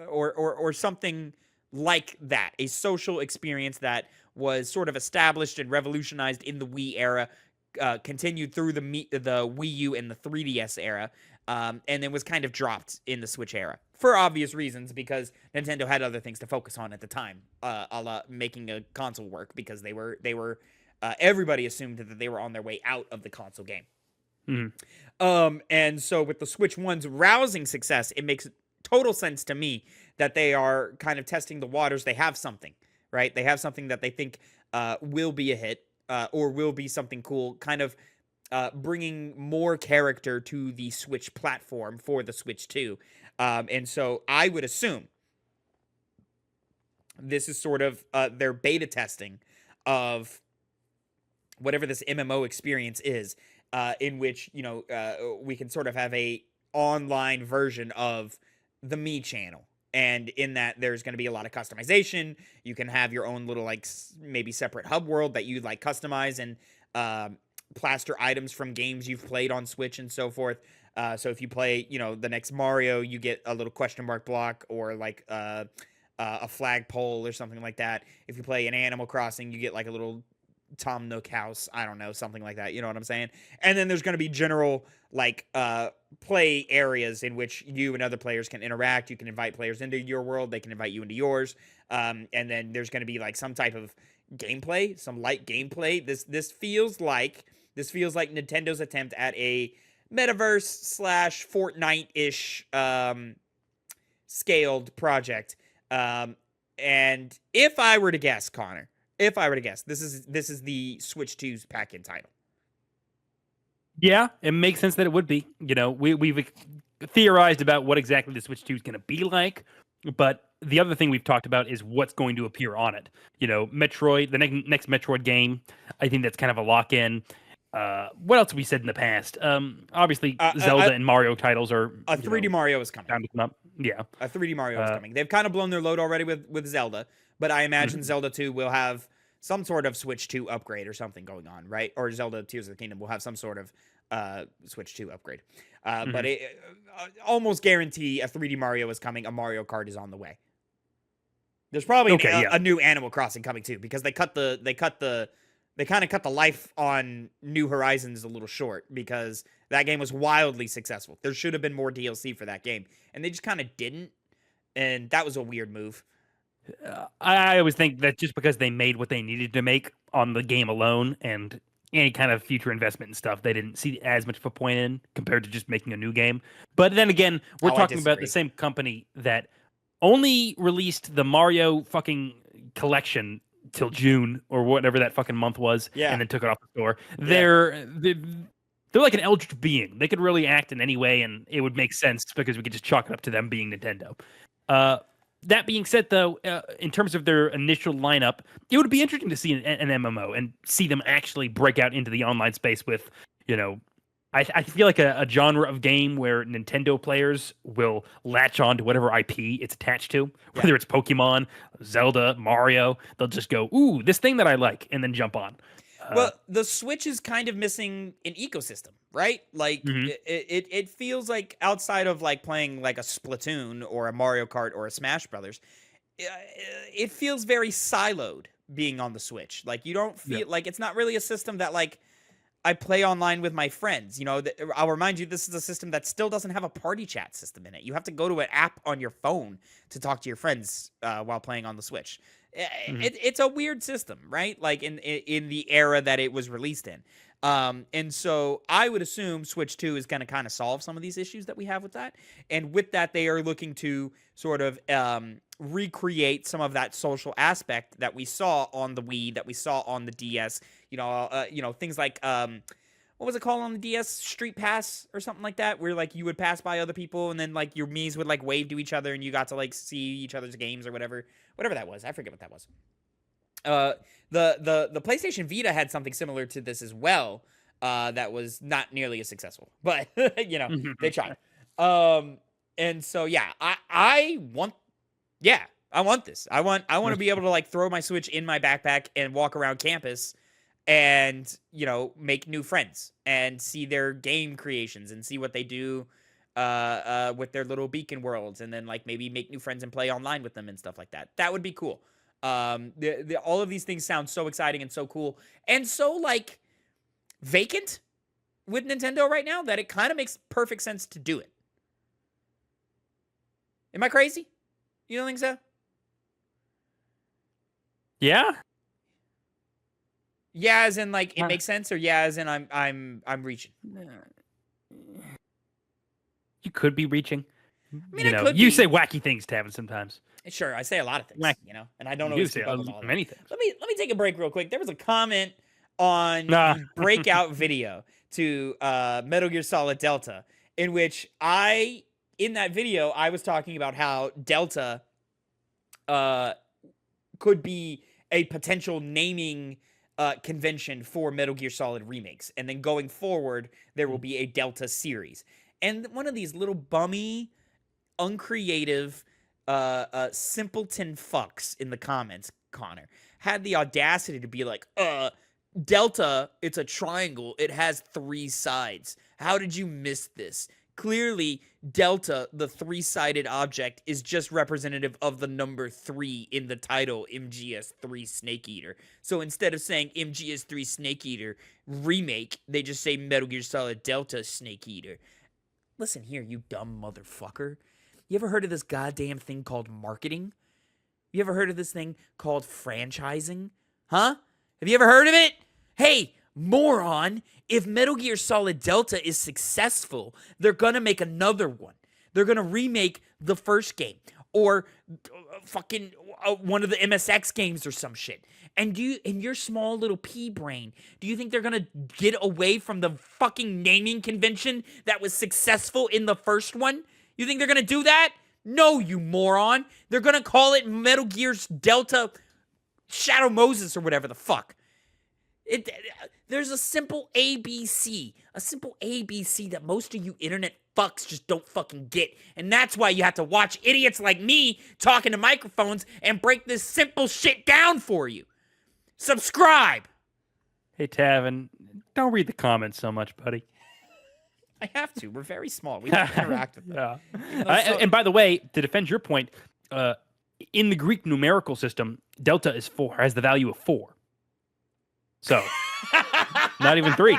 Or something like that, a social experience that was sort of established and revolutionized in the Wii era, continued through the Wii U and the 3DS era, and then was kind of dropped in the Switch era for obvious reasons, because Nintendo had other things to focus on at the time, a la making a console work, because they were everybody assumed that they were on their way out of the console game. And so with the Switch 1's rousing success, it makes total sense to me that they are kind of testing the waters. They have something, right? They have something that they think will be a hit, or will be something cool, kind of bringing more character to the Switch platform for the Switch 2. And so I would assume this is sort of their beta testing of whatever this MMO experience is, in which, we can sort of have a online version of the Mii channel. And in that, there's going to be a lot of customization. You can have your own little, like, maybe separate hub world that you like customize and plaster items from games you've played on Switch and so forth. So if you play, the next Mario, you get a little question mark block, or like a flagpole or something like that. If you play an Animal Crossing, you get like a little Tom Nook house, I don't know, something like that, you know what I'm saying? And then there's going to be general, like, play areas in which you and other players can interact. You can invite players into your world, they can invite you into yours, and then there's going to be, like, some type of gameplay, some light gameplay. This feels like Nintendo's attempt at a metaverse / Fortnite-ish scaled project. And if I were to guess, Connor, this is the Switch 2's pack-in title. Yeah, it makes sense that it would be. We've theorized about what exactly the Switch 2 is going to be like, but the other thing we've talked about is what's going to appear on it. Metroid, the next Metroid game, I think that's kind of a lock-in. What else have we said in the past? Obviously, Zelda and Mario titles are... A 3D Mario is coming. Yeah. A 3D Mario is coming. They've kind of blown their load already with Zelda, but I imagine Zelda 2 will have some sort of Switch 2 upgrade or something going on, right? Or Zelda Tears of the Kingdom will have some sort of Switch 2 upgrade. But it almost guarantee a 3D Mario is coming. A Mario Kart is on the way. There's probably a new Animal Crossing coming too, because they kind of cut the life on New Horizons a little short, because that game was wildly successful. There should have been more DLC for that game, and they just kind of didn't. And that was a weird move. I always think that just because they made what they needed to make on the game alone, and any kind of future investment and stuff, they didn't see as much of a point in, compared to just making a new game. But then again, we're talking about the same company that only released the Mario fucking collection till June or whatever that fucking month was, and then took it off the store. Yeah. They're like an eldritch being. They could really act in any way, and it would make sense because we could just chalk it up to them being Nintendo. That being said, though, in terms of their initial lineup, it would be interesting to see an MMO and see them actually break out into the online space with, I feel like a genre of game where Nintendo players will latch on to whatever IP it's attached to, whether it's Pokemon, Zelda, Mario. They'll just go, ooh, this thing that I like, and then jump on. Well, the Switch is kind of missing an ecosystem, right? Like, it feels like outside of like playing like a Splatoon or a Mario Kart or a Smash Brothers, it feels very siloed being on the Switch. Like, you don't feel like it's not really a system that like I play online with my friends. I'll remind you, this is a system that still doesn't have a party chat system in it. You have to go to an app on your phone to talk to your friends while playing on the Switch. It's a weird system, right? Like in the era that it was released in. And so I would assume Switch 2 is going to kind of solve some of these issues that we have with that. And with that, they are looking to sort of recreate some of that social aspect that we saw on the Wii, that we saw on the DS. Things like what was it called on the DS? Street Pass or something like that, where like you would pass by other people and then like your Mii's would like wave to each other and you got to like see each other's games or whatever that was. I forget what that was. The PlayStation Vita had something similar to this as well. That was not nearly as successful, but you know, they tried. And so yeah, I want this. I want to be able to like throw my Switch in my backpack and walk around campus and, you know, make new friends and see their game creations and see what they do with their little beacon worlds, and then like maybe make new friends and play online with them and stuff like that. That would be cool. All of these things sound so exciting and so cool and so like vacant with Nintendo right now that it kind of makes perfect sense to do it. Am I crazy? You don't think so? Yeah. Yeah, as in like it makes sense, or yeah, as in I'm reaching. You could be reaching. I mean, you know, you say wacky things, Tavin, sometimes. Sure, I say a lot of things, you know, and I don't know. You say many things. Let me take a break real quick. There was a comment on the breakout video to Metal Gear Solid Delta, in which in that video I was talking about how Delta could be a potential naming convention for Metal Gear Solid remakes, and then going forward there will be a Delta series. And one of these little bummy, uncreative, simpleton fucks in the comments, Connor, had the audacity to be like, Delta, it's a triangle. It has 3 sides. How did you miss this? Clearly, Delta, the 3-sided object, is just representative of the number 3 in the title, MGS3 Snake Eater. So instead of saying MGS3 Snake Eater remake, they just say Metal Gear Solid Delta Snake Eater. Listen here, you dumb motherfucker. You ever heard of this goddamn thing called marketing? You ever heard of this thing called franchising? Huh? Have you ever heard of it? Hey, moron, if Metal Gear Solid Delta is successful, they're gonna make another one. They're gonna remake the first game, or fucking one of the MSX games or some shit. And in your small little pea brain, do you think they're gonna get away from the fucking naming convention that was successful in the first one? You think they're gonna do that? No, you moron. They're gonna call it Metal Gear's Delta Shadow Moses or whatever the fuck. There's a simple ABC that most of you internet fucks just don't fucking get. And that's why you have to watch idiots like me talking to microphones and break this simple shit down for you. Subscribe! Hey, Tavin, don't read the comments so much, buddy. I have to. We're very small. We don't interact with them. Yeah. And by the way, to defend your point, in the Greek numerical system, delta is 4, has the value of 4. So, not even 3.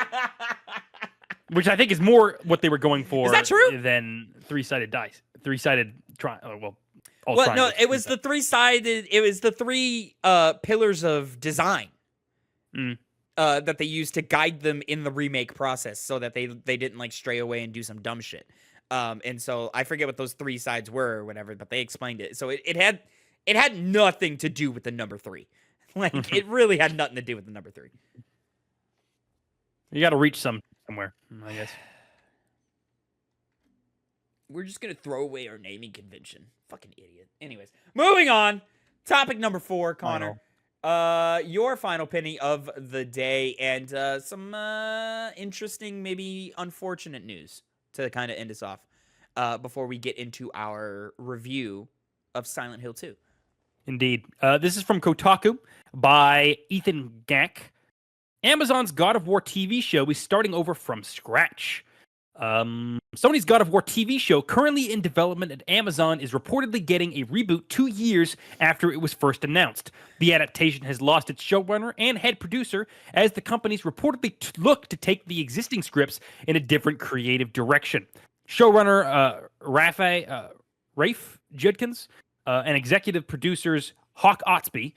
Which I think is more what they were going for. Is that true? Than 3-sided dice. 3-sided triangle. Well, no, it was the 3-sided. It was the 3 pillars of design that they used to guide them in the remake process, so that they didn't like stray away and do some dumb shit. And so I forget what those 3 sides were or whatever, but they explained it. So it had nothing to do with the number 3. Like it really had nothing to do with the number 3. You got to reach somewhere, I guess. We're just going to throw away our naming convention. Fucking idiot. Anyways, moving on. Topic number 4, Connor. Your final penny of the day, and some interesting, maybe unfortunate news to kind of end us off before we get into our review of Silent Hill 2. Indeed. This is from Kotaku by Ethan Gack. Amazon's God of War TV show is starting over from scratch. Sony's God of War TV show, currently in development at Amazon, is reportedly getting a reboot 2 years after it was first announced. The adaptation has lost its showrunner and head producer, as the companies reportedly look to take the existing scripts in a different creative direction. Showrunner Rafe Judkins and executive producers Hawk Otsby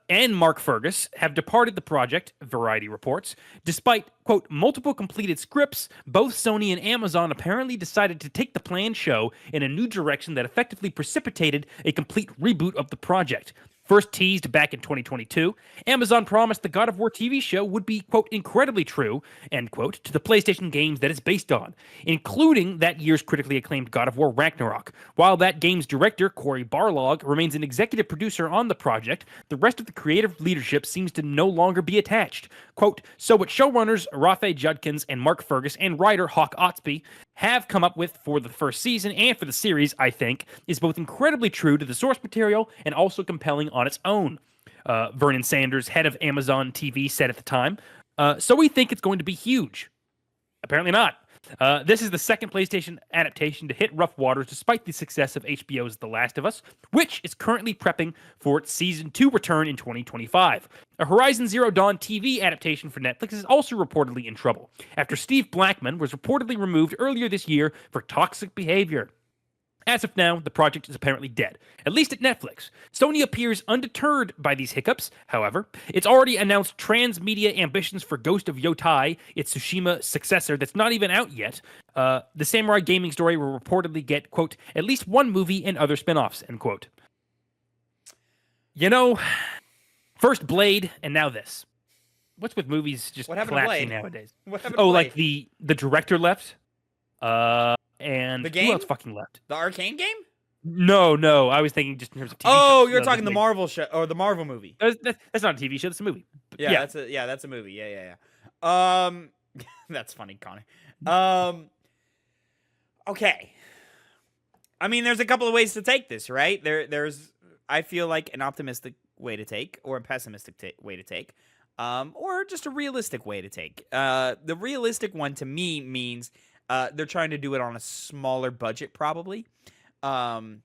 and Mark Fergus have departed the project, Variety reports. Despite, quote, multiple completed scripts, both Sony and Amazon apparently decided to take the planned show in a new direction that effectively precipitated a complete reboot of the project. First teased back in 2022, Amazon promised the God of War TV show would be, quote, incredibly true, end quote, to the PlayStation games that it's based on, including that year's critically acclaimed God of War Ragnarok. While that game's director, Cory Barlog, remains an executive producer on the project, the rest of the creative leadership seems to no longer be attached. Quote, so what showrunners Rafe Judkins and Mark Fergus and writer Hawk Otsby have come up with for the first season and for the series, I think, is both incredibly true to the source material and also compelling on its own. Vernon Sanders, head of Amazon TV, said at the time, so we think it's going to be huge. Apparently not. This is the second PlayStation adaptation to hit rough waters despite the success of HBO's The Last of Us, which is currently prepping for its Season 2 return in 2025. A Horizon Zero Dawn TV adaptation for Netflix is also reportedly in trouble, after Steve Blackman was reportedly removed earlier this year for toxic behavior. As of now, the project is apparently dead, at least at Netflix. Sony appears undeterred by these hiccups, however. It's already announced transmedia ambitions for Ghost of Yotai, its Tsushima successor that's not even out yet. The Samurai gaming story will reportedly get, quote, at least one movie and other spin-offs, end quote. You know, first Blade, and now this. What's with movies just collapsing nowadays? What happened to Blade? Like the director left? And the game? Who else fucking left? The Arcane game? No. I was thinking just in terms of TV shows. You're talking the Marvel show or the Marvel movie. That's not a TV show. That's a movie. Yeah, that's a movie. Yeah. That's funny, Connor. Okay. I mean, there's a couple of ways to take this, right? There's I feel like an optimistic way to take, or a pessimistic way to take, or just a realistic way to take. The realistic one to me means they're trying to do it on a smaller budget, probably. And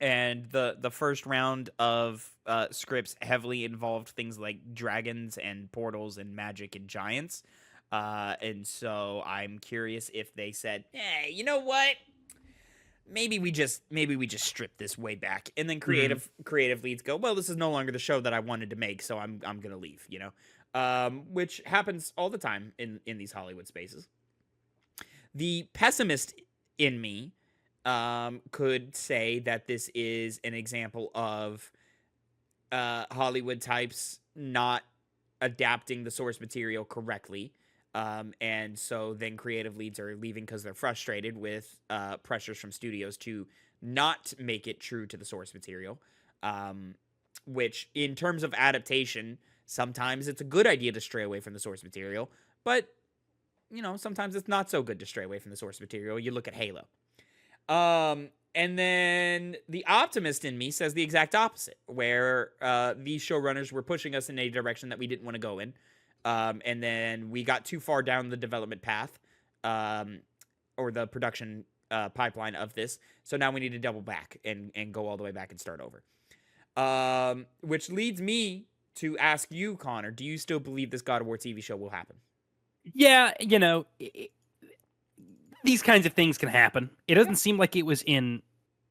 the first round of scripts heavily involved things like dragons and portals and magic and giants. And so I'm curious if they said, hey, you know what? Maybe we just strip this way back. And then creative leads go, well, this is no longer the show that I wanted to make, so I'm gonna leave, you know? Which happens all the time in these Hollywood spaces. The pessimist in me could say that this is an example of Hollywood types not adapting the source material correctly. And so then creative leads are leaving because they're frustrated with pressures from studios to not make it true to the source material. Which, in terms of adaptation, sometimes it's a good idea to stray away from the source material, but you know, sometimes it's not so good to stray away from the source material. You look at Halo. And then the optimist in me says the exact opposite, where these showrunners were pushing us in a direction that we didn't want to go in. And then we got too far down the development path, or the production pipeline of this. So now we need to double back and go all the way back and start over. Which leads me to ask you, Connor, do you still believe this God of War TV show will happen? Yeah, you know, these kinds of things can happen. It doesn't seem like it was in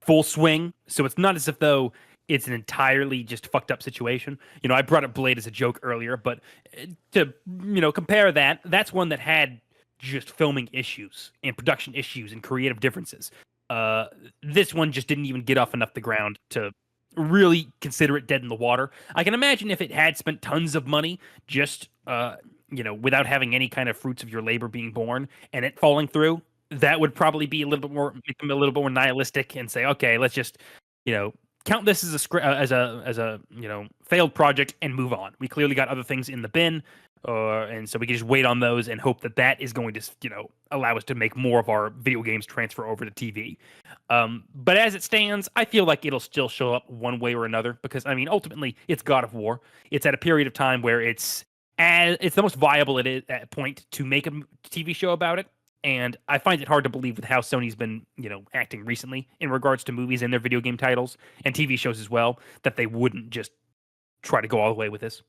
full swing, so it's not as if though it's an entirely just fucked up situation. You know, I brought up Blade as a joke earlier, but to, you know, compare that, that's one that had just filming issues and production issues and creative differences. This one just didn't even get off enough the ground to really consider it dead in the water. I can imagine if it had spent tons of money just you know, without having any kind of fruits of your labor being born and it falling through, that would probably be a little bit more, make them a little bit more nihilistic and say, okay, let's just, you know, count this as a you know, failed project and move on. We clearly got other things in the bin, and so we can just wait on those and hope that that is going to, you know, allow us to make more of our video games transfer over to TV. But as it stands, I feel like it'll still show up one way or another because, I mean, ultimately, it's God of War. It's at a period of time where it's the most viable it is at point to make a TV show about it. And I find it hard to believe with how Sony's been, you know, acting recently in regards to movies and their video game titles and TV shows as well, that they wouldn't just try to go all the way with this.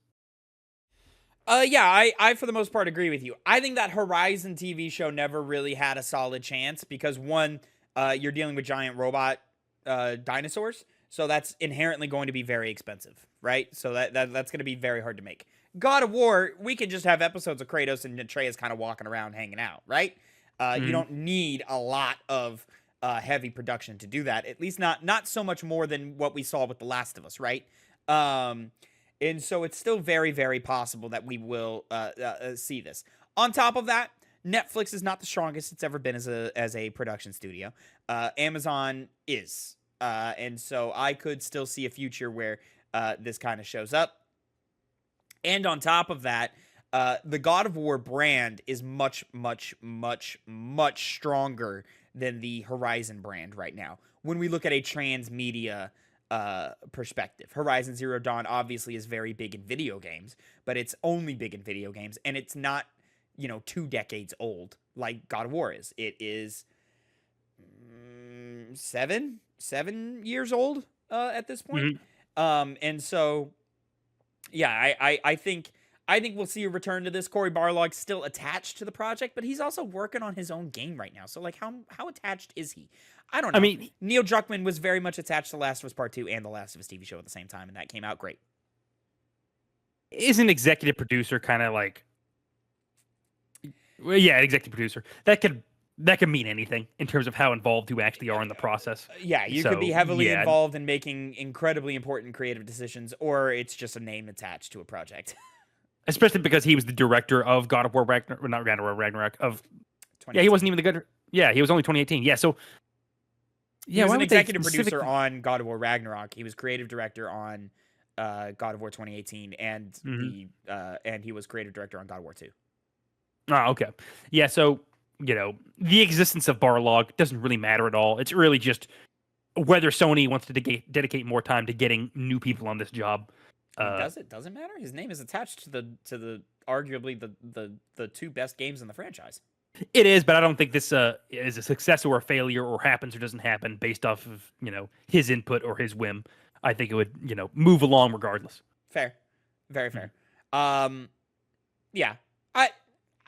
Yeah, I for the most part agree with you. I think that Horizon TV show never really had a solid chance because one, you're dealing with giant robot dinosaurs, so that's inherently going to be very expensive, right? So that's going to be very hard to make. God of War, we could just have episodes of Kratos and Atreus kind of walking around hanging out, right? You don't need a lot of heavy production to do that. At least not so much more than what we saw with The Last of Us, right? And so it's still very, very possible that we will see this. On top of that, Netflix is not the strongest it's ever been as a production studio. Amazon is. And so I could still see a future where this kind of shows up. And on top of that, the God of War brand is much, much, much, much stronger than the Horizon brand right now. When we look at a transmedia perspective, Horizon Zero Dawn obviously is very big in video games, but it's only big in video games, and it's not, 2 decades old like God of War is. It is 7 years old at this point. And so, yeah, I think we'll see a return to this. Cory Barlog's still attached to the project, but he's also working on his own game right now. So, like, how attached is he? I don't know. I mean, Neil Druckmann was very much attached to Last of Us Part 2 and The Last of Us TV show at the same time, and that came out great. Is an executive producer kind of like... Well, yeah, executive producer. That could mean anything in terms of how involved you actually are in the process. Yeah, you could be heavily involved in making incredibly important creative decisions, or it's just a name attached to a project. Especially because he was the director of God of War Ragnarok, not God of War Ragnarok. Yeah, he wasn't even the good. Yeah, he was only 2018. Yeah, so he was an executive producer on God of War Ragnarok. He was creative director on God of War 2018, and and he was creative director on God of War 2. Oh, okay. Yeah, so the existence of Barlog doesn't really matter at all. It's really just whether Sony wants to dedicate more time to getting new people on this job. Does it? Doesn't matter. His name is attached to the arguably the 2 best games in the franchise. It is, but I don't think this is a success or a failure or happens or doesn't happen based off of his input or his whim. I think it would move along regardless. Fair, very fair. Yeah,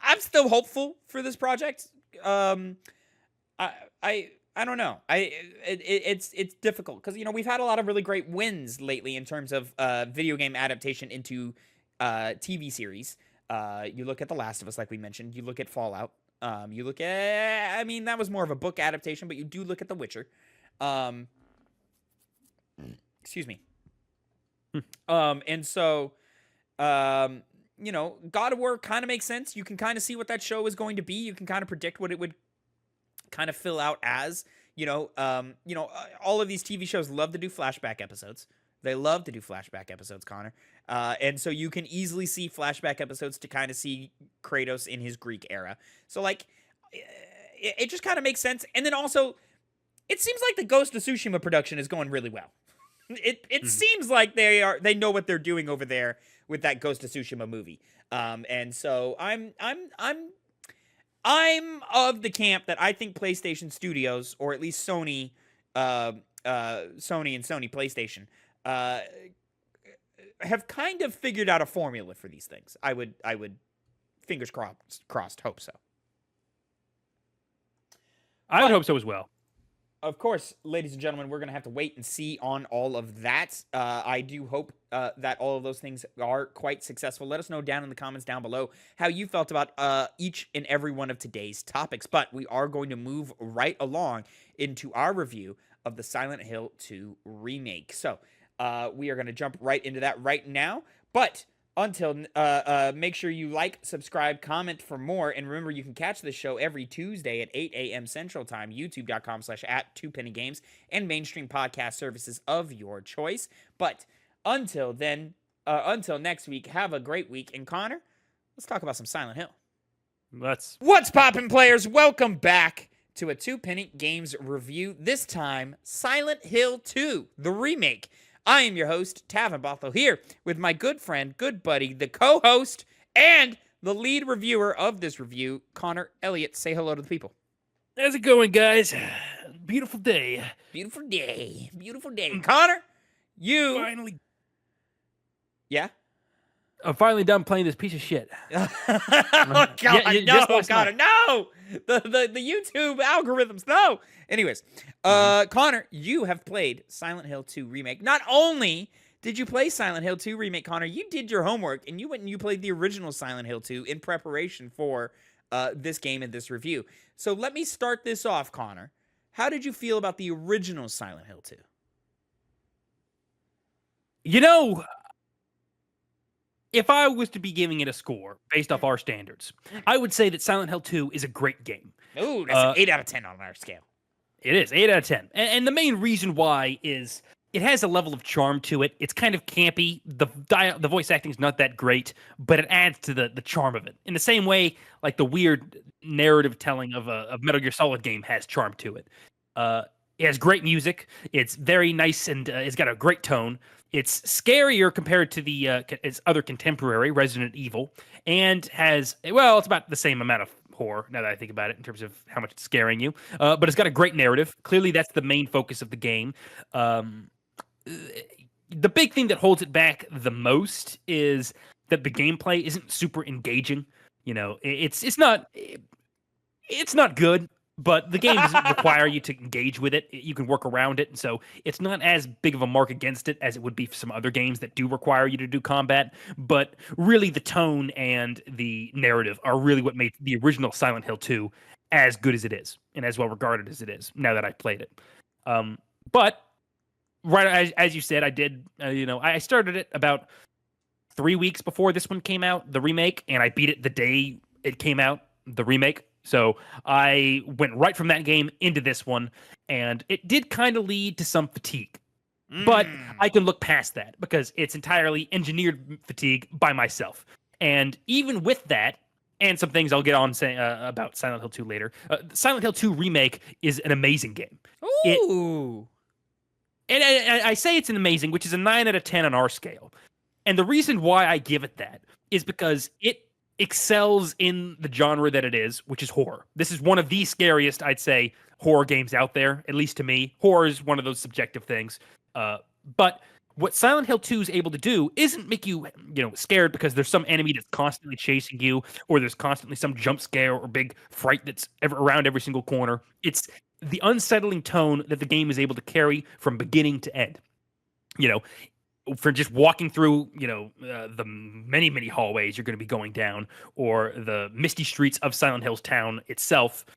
I'm still hopeful for this project. I don't know. It's difficult because we've had a lot of really great wins lately in terms of video game adaptation into TV series. You look at The Last of Us, like we mentioned. You look at Fallout. You look at, that was more of a book adaptation, but you do look at The Witcher. Excuse me. And so, God of War kind of makes sense. You can kind of see what that show is going to be. You can kind of predict what it would kind of fill out as. All of these TV shows love to do flashback episodes. They love to do flashback episodes, Connor. And so you can easily see flashback episodes to kind of see Kratos in his Greek era. So, like, it just kind of makes sense. And then also, it seems like the Ghost of Tsushima production is going really well. It seems like they know what they're doing over there with that Ghost of Tsushima movie. And so I'm of the camp that I think PlayStation Studios, or at least Sony and Sony PlayStation, have kind of figured out a formula for these things. I would fingers crossed hope so. I would hope so as well. Of course, ladies and gentlemen, we're going to have to wait and see on all of that. I do hope that all of those things are quite successful. Let us know down in the comments down below how you felt about each and every one of today's topics. But we are going to move right along into our review of the Silent Hill 2 remake. So we are going to jump right into that right now. But until, make sure you like, subscribe, comment for more. And remember, you can catch this show every Tuesday at 8 a.m. Central Time, youtube.com/@TwoPennyGames, and mainstream podcast services of your choice. But until then, until next week, have a great week. And Connor, let's talk about some Silent Hill. What's poppin', players? Welcome back to a Two Penny Games review. This time, Silent Hill 2, the remake. I am your host, Tavin Bothel, here with my good friend, good buddy, the co-host, and the lead reviewer of this review, Connor Elliott. Say hello to the people. How's it going, guys? Beautiful day. Beautiful day. Beautiful day. Connor, you... Finally... Yeah? I'm finally done playing this piece of shit. Oh, God, no, Connor, no! The YouTube algorithms, no! Anyways, Connor, you have played Silent Hill 2 Remake. Not only did you play Silent Hill 2 Remake, Connor, you did your homework, and you went and you played the original Silent Hill 2 in preparation for this game and this review. So let me start this off, Connor. How did you feel about the original Silent Hill 2? You know, if I was to be giving it a score based off our standards, I would say that Silent Hill 2 is a great game. Ooh, that's an 8 out of 10 on our scale. It is 8 out of 10. And the main reason why is it has a level of charm to it. It's kind of campy. The voice acting is not that great, but it adds to the charm of it. In the same way, like the weird narrative telling of a Metal Gear Solid game has charm to it. It has great music. It's very nice and it's got a great tone. It's scarier compared to its other contemporary, Resident Evil, and has, well, it's about the same amount of horror now that I think about it in terms of how much it's scaring you. But it's got a great narrative. Clearly, that's the main focus of the game. The big thing that holds it back the most is that the gameplay isn't super engaging. You know, it's not good, but the game doesn't require you to engage with it. You can work around it, and so it's not as big of a mark against it as it would be for some other games that do require you to do combat. But really, the tone and the narrative are really what made the original Silent Hill 2 as good as it is, and as well regarded as it is, now that I've played it. But right as you said, I did, I started it about 3 weeks before this one came out, the remake, and I beat it the day it came out, the remake. So I went right from that game into this one, and it did kind of lead to some fatigue. But I can look past that because it's entirely engineered fatigue by myself. And even with that, and some things I'll get on saying about Silent Hill 2 later, Silent Hill 2 Remake is an amazing game. Ooh. And I say it's an amazing, which is a 9 out of 10 on our scale. And the reason why I give it that is because it excels in the genre that it is, which is horror. This is one of the scariest, I'd say, horror games out there, at least to me. Horror is one of those subjective things. But what Silent Hill 2 is able to do isn't make you, scared because there's some enemy that's constantly chasing you, or there's constantly some jump scare or big fright that's around every single corner. It's the unsettling tone that the game is able to carry from beginning to end. For just walking through, the many, many hallways you're going to be going down, or the misty streets of Silent Hill's town itself,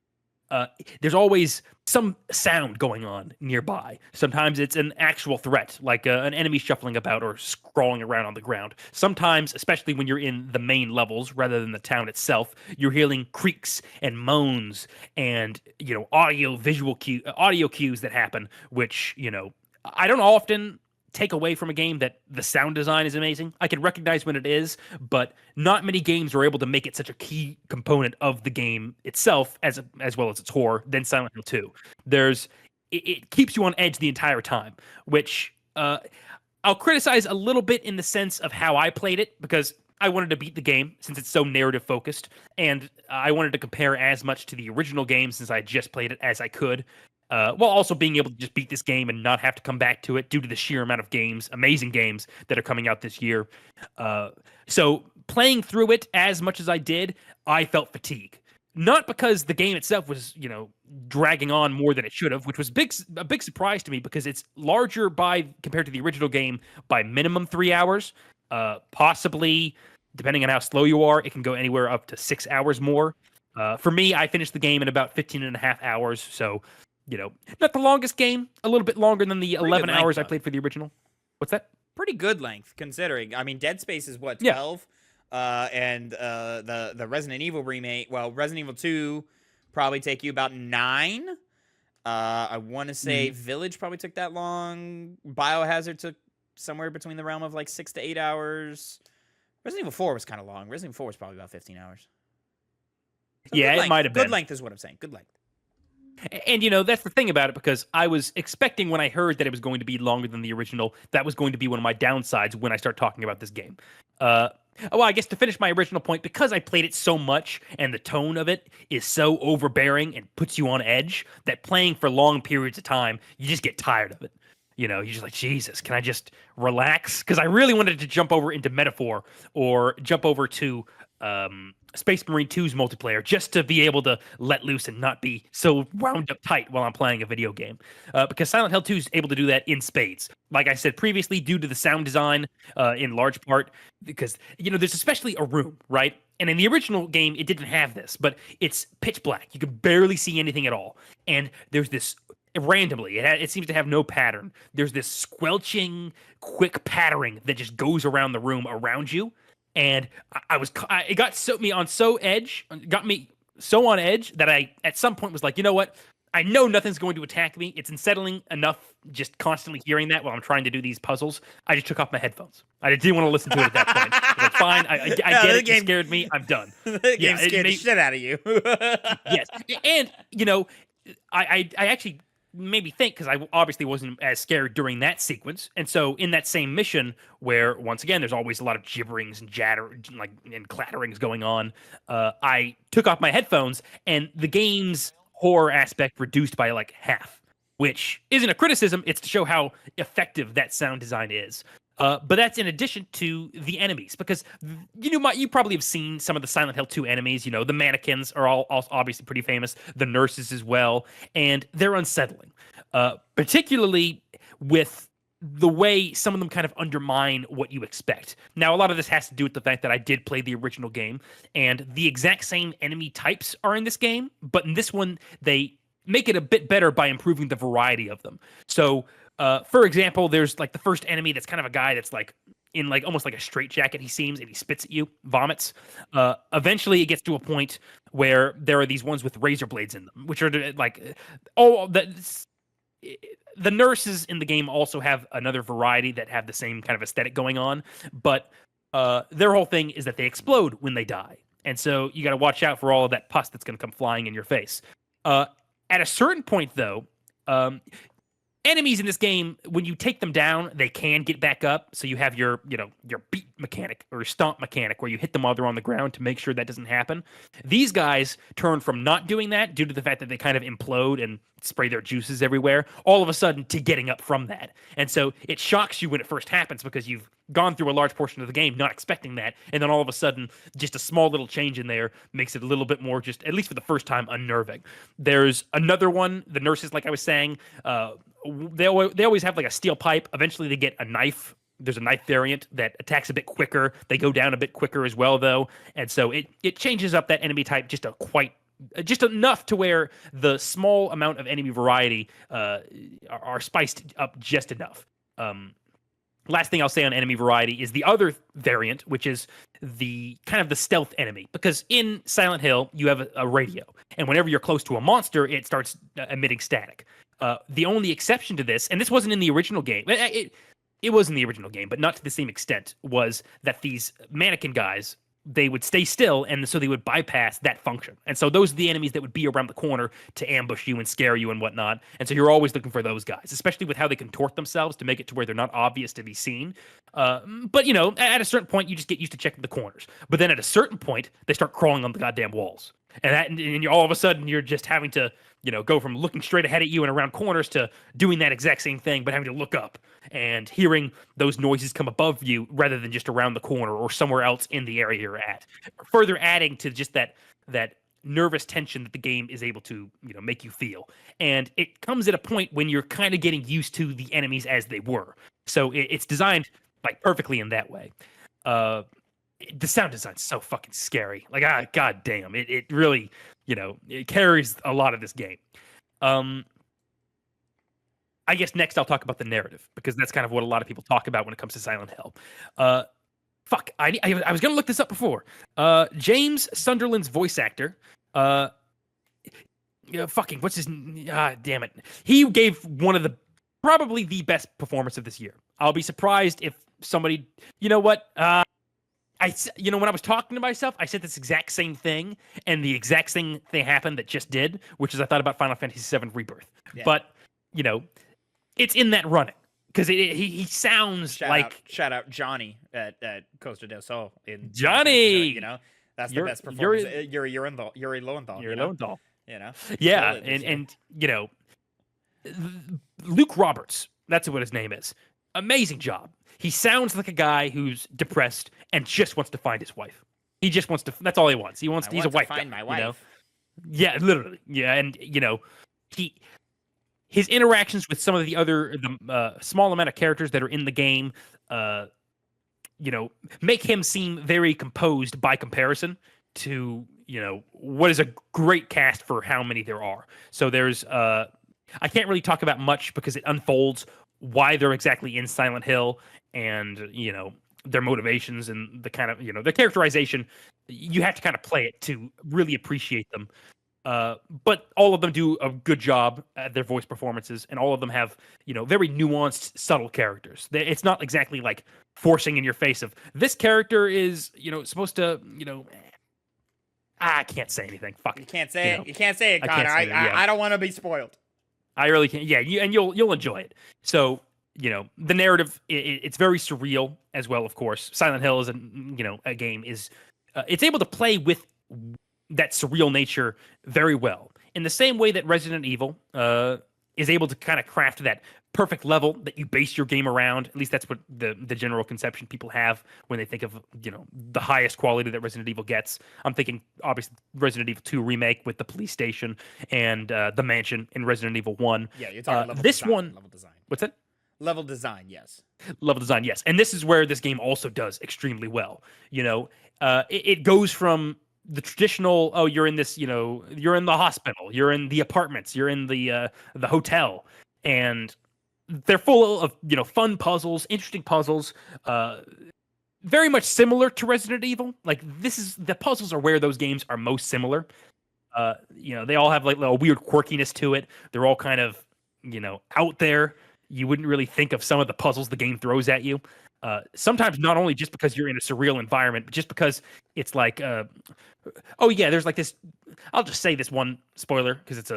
there's always some sound going on nearby. Sometimes it's an actual threat, like an enemy shuffling about or scrawling around on the ground. Sometimes, especially when you're in the main levels rather than the town itself, you're hearing creaks and moans and, audio cues that happen, which, I don't often take away from a game that the sound design is amazing. I can recognize when it is, but not many games are able to make it such a key component of the game itself as well as its horror than Silent Hill 2. It keeps you on edge the entire time, which I'll criticize a little bit in the sense of how I played it, because I wanted to beat the game since it's so narrative focused, and I wanted to compare as much to the original game since I just played it as I could. While also being able to just beat this game and not have to come back to it due to the sheer amount of amazing games that are coming out this year. So playing through it as much as I did, I felt fatigue. Not because the game itself was, dragging on more than it should have, which was a big surprise to me because it's larger compared to the original game by minimum 3 hours. Possibly, depending on how slow you are, it can go anywhere up to 6 hours more. For me, I finished the game in about 15 and a half hours, so not the longest game, a little bit longer than the 11 hours I played for the original. What's that? Pretty good length, considering. I mean, Dead Space is, 12? Yeah. And the Resident Evil remake, Resident Evil 2 probably take you about 9. I want to say Village probably took that long. Biohazard took somewhere between the realm of 6 to 8 hours. Resident Evil 4 was kind of long. Resident Evil 4 was probably about 15 hours. So yeah, it might have been. Good length is what I'm saying. Good length. And, that's the thing about it, because I was expecting when I heard that it was going to be longer than the original, that was going to be one of my downsides when I start talking about this game. I guess to finish my original point, because I played it so much and the tone of it is so overbearing and puts you on edge, that playing for long periods of time, you just get tired of it. You're just like, Jesus, can I just relax? Because I really wanted to jump over into Metaphor or jump over to Space Marine 2's multiplayer just to be able to let loose and not be so wound up tight while I'm playing a video game. Because Silent Hill 2 is able to do that in spades. Like I said previously, due to the sound design in large part, because, there's especially a room, right? And in the original game, it didn't have this, but it's pitch black. You could barely see anything at all. And there's this randomly. It seems to have no pattern. There's this squelching, quick pattering that just goes around the room around you, and it got me so on edge that I at some point was like, you know what? I know nothing's going to attack me. It's unsettling enough just constantly hearing that while I'm trying to do these puzzles. I just took off my headphones. I didn't want to listen to it at that point. I was like, fine, I get it. It scared me. I'm done. The game scared the shit out of you. Yes. And, you know, I actually made me think, because I obviously wasn't as scared during that sequence. And so in that same mission, where once again there's always a lot of gibberings and and clatterings going on, I took off my headphones, and the game's horror aspect reduced by like half, which isn't a criticism. It's to show how effective that sound design is. But that's in addition to the enemies, because you probably have seen some of the Silent Hill 2 enemies. You know, the mannequins are all obviously pretty famous, the nurses as well, and they're unsettling, particularly with the way some of them kind of undermine what you expect. Now, a lot of this has to do with the fact that I did play the original game, and the exact same enemy types are in this game, but in this one, they make it a bit better by improving the variety of them. So, for example, there's like the first enemy that's kind of a guy that's like in like almost like a straitjacket, he seems, and he spits at you, vomits. Eventually, it gets to a point where there are these ones with razor blades in them, which are like, the nurses in the game also have another variety that have the same kind of aesthetic going on, but their whole thing is that they explode when they die. And so you got to watch out for all of that pus that's going to come flying in your face. At a certain point, though, enemies in this game, when you take them down, they can get back up. So you have your beat mechanic or stomp mechanic where you hit them while they're on the ground to make sure that doesn't happen. These guys turn from not doing that due to the fact that they kind of implode and spray their juices everywhere, all of a sudden to getting up from that. And so it shocks you when it first happens, because you've gone through a large portion of the game not expecting that, and then all of a sudden just a small little change in there makes it a little bit more, just at least for the first time, unnerving. There's another one, the nurses, like I was saying, they always have like a steel pipe. Eventually they get a knife. There's a knife variant that attacks a bit quicker. They go down a bit quicker as well, though, and so it changes up that enemy type just enough to where the small amount of enemy variety are spiced up just enough. Last thing I'll say on enemy variety is the other variant, which is the kind of the stealth enemy. Because in Silent Hill, you have a radio, and whenever you're close to a monster, it starts emitting static. The only exception to this, and this wasn't in the original game, it was in the original game, but not to the same extent, was that these mannequin guys, they would stay still, and so they would bypass that function. And so those are the enemies that would be around the corner to ambush you and scare you and whatnot. And so you're always looking for those guys, especially with how they contort themselves to make it to where they're not obvious to be seen. But, you know, at a certain point, you just get used to checking the corners. But then at a certain point, they start crawling on the goddamn walls. And you all of a sudden, you're just having to, you know, go from looking straight ahead at you and around corners to doing that exact same thing, but having to look up and hearing those noises come above you rather than just around the corner or somewhere else in the area you're at. Further adding to just that nervous tension that the game is able to, you know, make you feel. And it comes at a point when you're kind of getting used to the enemies as they were. So it's designed like perfectly in that way. The sound design's so fucking scary. Like, god damn, it really, you know, it carries a lot of this game. I guess next I'll talk about the narrative, because that's kind of what a lot of people talk about when it comes to Silent Hill. I was going to look this up before. James Sunderland's voice actor, what's his, damn it. He gave one of probably the best performance of this year. I'll be surprised if somebody, you know what, when I was talking to myself, I said this exact same thing, and the exact same thing happened that just did, which is I thought about Final Fantasy VII Rebirth. Yeah. But, you know, it's in that running, because he sounds shout out Johnny at Costa del Sol. Johnny! You know, that's the best performance. Yuri Lowenthal. You know? Yeah, and you know, Luke Roberts, that's what his name is. Amazing job. He sounds like a guy who's depressed and just wants to find his wife. He just wants to. That's all he wants. He's a wife. Find my wife. You know? Yeah, literally. Yeah, and you know, his interactions with some of the small amount of characters that are in the game, you know, make him seem very composed by comparison to, you know, what is a great cast for how many there are. So there's I can't really talk about much because it unfolds why they're exactly in Silent Hill and, their motivations and the kind of, their characterization. You have to kind of play it to really appreciate them. But all of them do a good job at their voice performances, and all of them have, very nuanced, subtle characters. It's not exactly like forcing in your face of this character is, supposed to, I can't say anything. Fuck. You can't say it. You can't say it, Connor. I don't want to be spoiled. I really can't. Yeah, you'll enjoy it. So, the narrative, it's very surreal as well. Of course, Silent Hill is a game is it's able to play with that surreal nature very well, in the same way that Resident Evil is able to kind of craft that perfect level that you base your game around. At least that's what the general conception people have when they think of the highest quality that Resident Evil gets. I'm thinking obviously Resident Evil 2 remake with the police station and the mansion in Resident Evil 1. Yeah, you're talking level this design, one. Level design. What's that? Level design, yes. Level design, yes. And this is where this game also does extremely well. It goes from the traditional, you're in this, you're in the hospital, you're in the apartments, you're in the hotel, and they're full of, fun puzzles, interesting puzzles, very much similar to Resident Evil. Like, the puzzles are where those games are most similar. They all have like a weird quirkiness to it. They're all kind of, out there. You wouldn't really think of some of the puzzles the game throws at you. Sometimes not only just because you're in a surreal environment, but just because it's like, there's like this. I'll just say this one spoiler because it's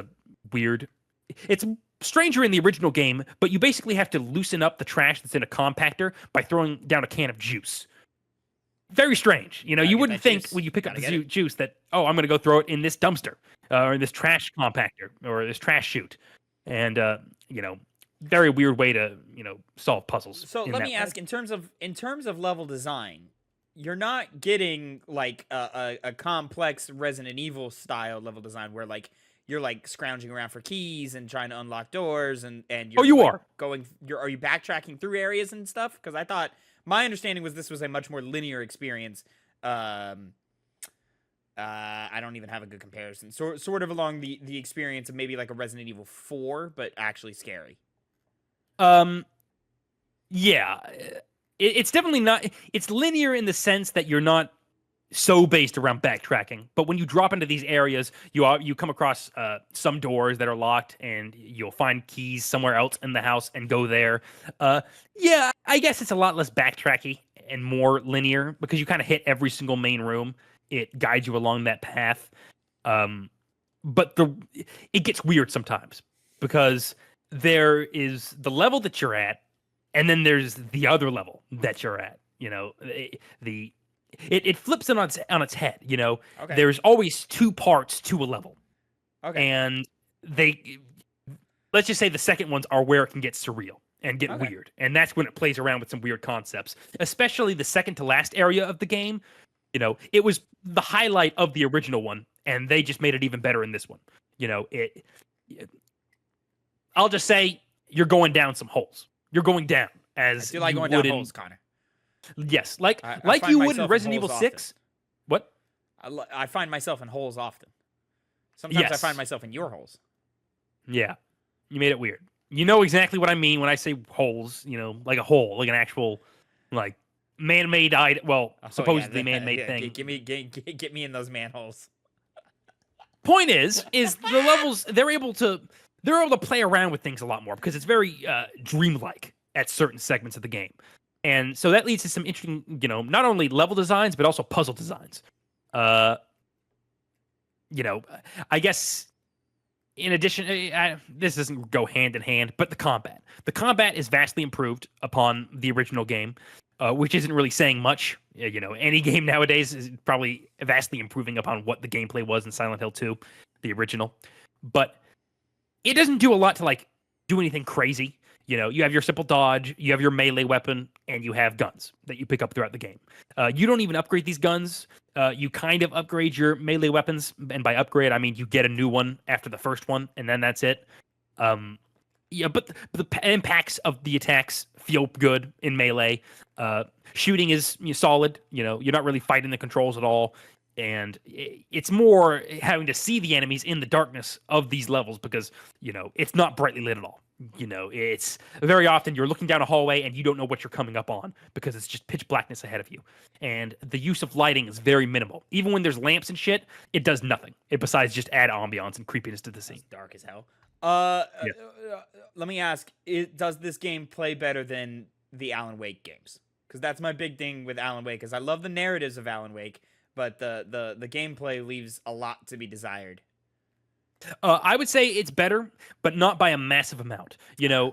it's stranger in the original game, but you basically have to loosen up the trash that's in a compactor by throwing down a can of juice. Very strange. You wouldn't think when you pick up the juice that, I'm going to go throw it in this dumpster or in this trash compactor or this trash chute. And, very weird way to solve puzzles. So let me ask, in terms of level design, you're not getting like a complex Resident Evil style level design where like you're like scrounging around for keys and trying to unlock doors and you're are you backtracking through areas and stuff? Because I thought my understanding was this was a much more linear experience. I don't even have a good comparison. Sort of along the experience of maybe like a Resident Evil 4, but actually scary. Yeah, it's definitely not. It's linear in the sense that you're not so based around backtracking. But when you drop into these areas, you come across some doors that are locked, and you'll find keys somewhere else in the house and go there. Yeah, I guess it's a lot less backtracky and more linear because you kind of hit every single main room. It guides you along that path. But it gets weird sometimes because there is the level that you're at, and then there's the other level that you're at. It flips it on its head. Okay. There's always two parts to a level. Okay. And let's just say the second ones are where it can get surreal and get weird, and that's when it plays around with some weird concepts. Especially the second to last area of the game. It was the highlight of the original one, and they just made it even better in this one. I'll just say you're going down some holes. You're going down as I do like going down holes, Connor. Yes, like you would in Resident Evil 6. What? I find myself in holes often. Sometimes I find myself in your holes. Yeah, you made it weird. You know exactly what I mean when I say holes. Like a hole, like an actual, like man-made item. Well, supposedly man-made thing. Get me in those manholes. Point is the levels they're able to play around with things a lot more because it's very dreamlike at certain segments of the game. And so that leads to some interesting, not only level designs, but also puzzle designs. I guess in addition, this doesn't go hand in hand, but the combat. The combat is vastly improved upon the original game, which isn't really saying much. Any game nowadays is probably vastly improving upon what the gameplay was in Silent Hill 2, the original. But it doesn't do a lot to like do anything crazy. You have your simple dodge, you have your melee weapon, and you have guns that you pick up throughout the game. You don't even upgrade these guns. You kind of upgrade your melee weapons, and by upgrade, I mean you get a new one after the first one, and then that's it. But the impacts of the attacks feel good in melee. Shooting is solid. You're not really fighting the controls at all. and it's more having to see the enemies in the darkness of these levels because it's not brightly lit at all. It's very often you're looking down a hallway and you don't know what you're coming up on because it's just pitch blackness ahead of you, and the use of lighting is very minimal. Even when there's lamps and shit, it does nothing besides just add ambiance and creepiness to the scene. It's dark as hell. Yeah. Let me ask: does this game play better than the Alan Wake games? Because that's my big thing with Alan Wake. Because I love the narratives of Alan Wake, but the gameplay leaves a lot to be desired. I would say it's better, but not by a massive amount.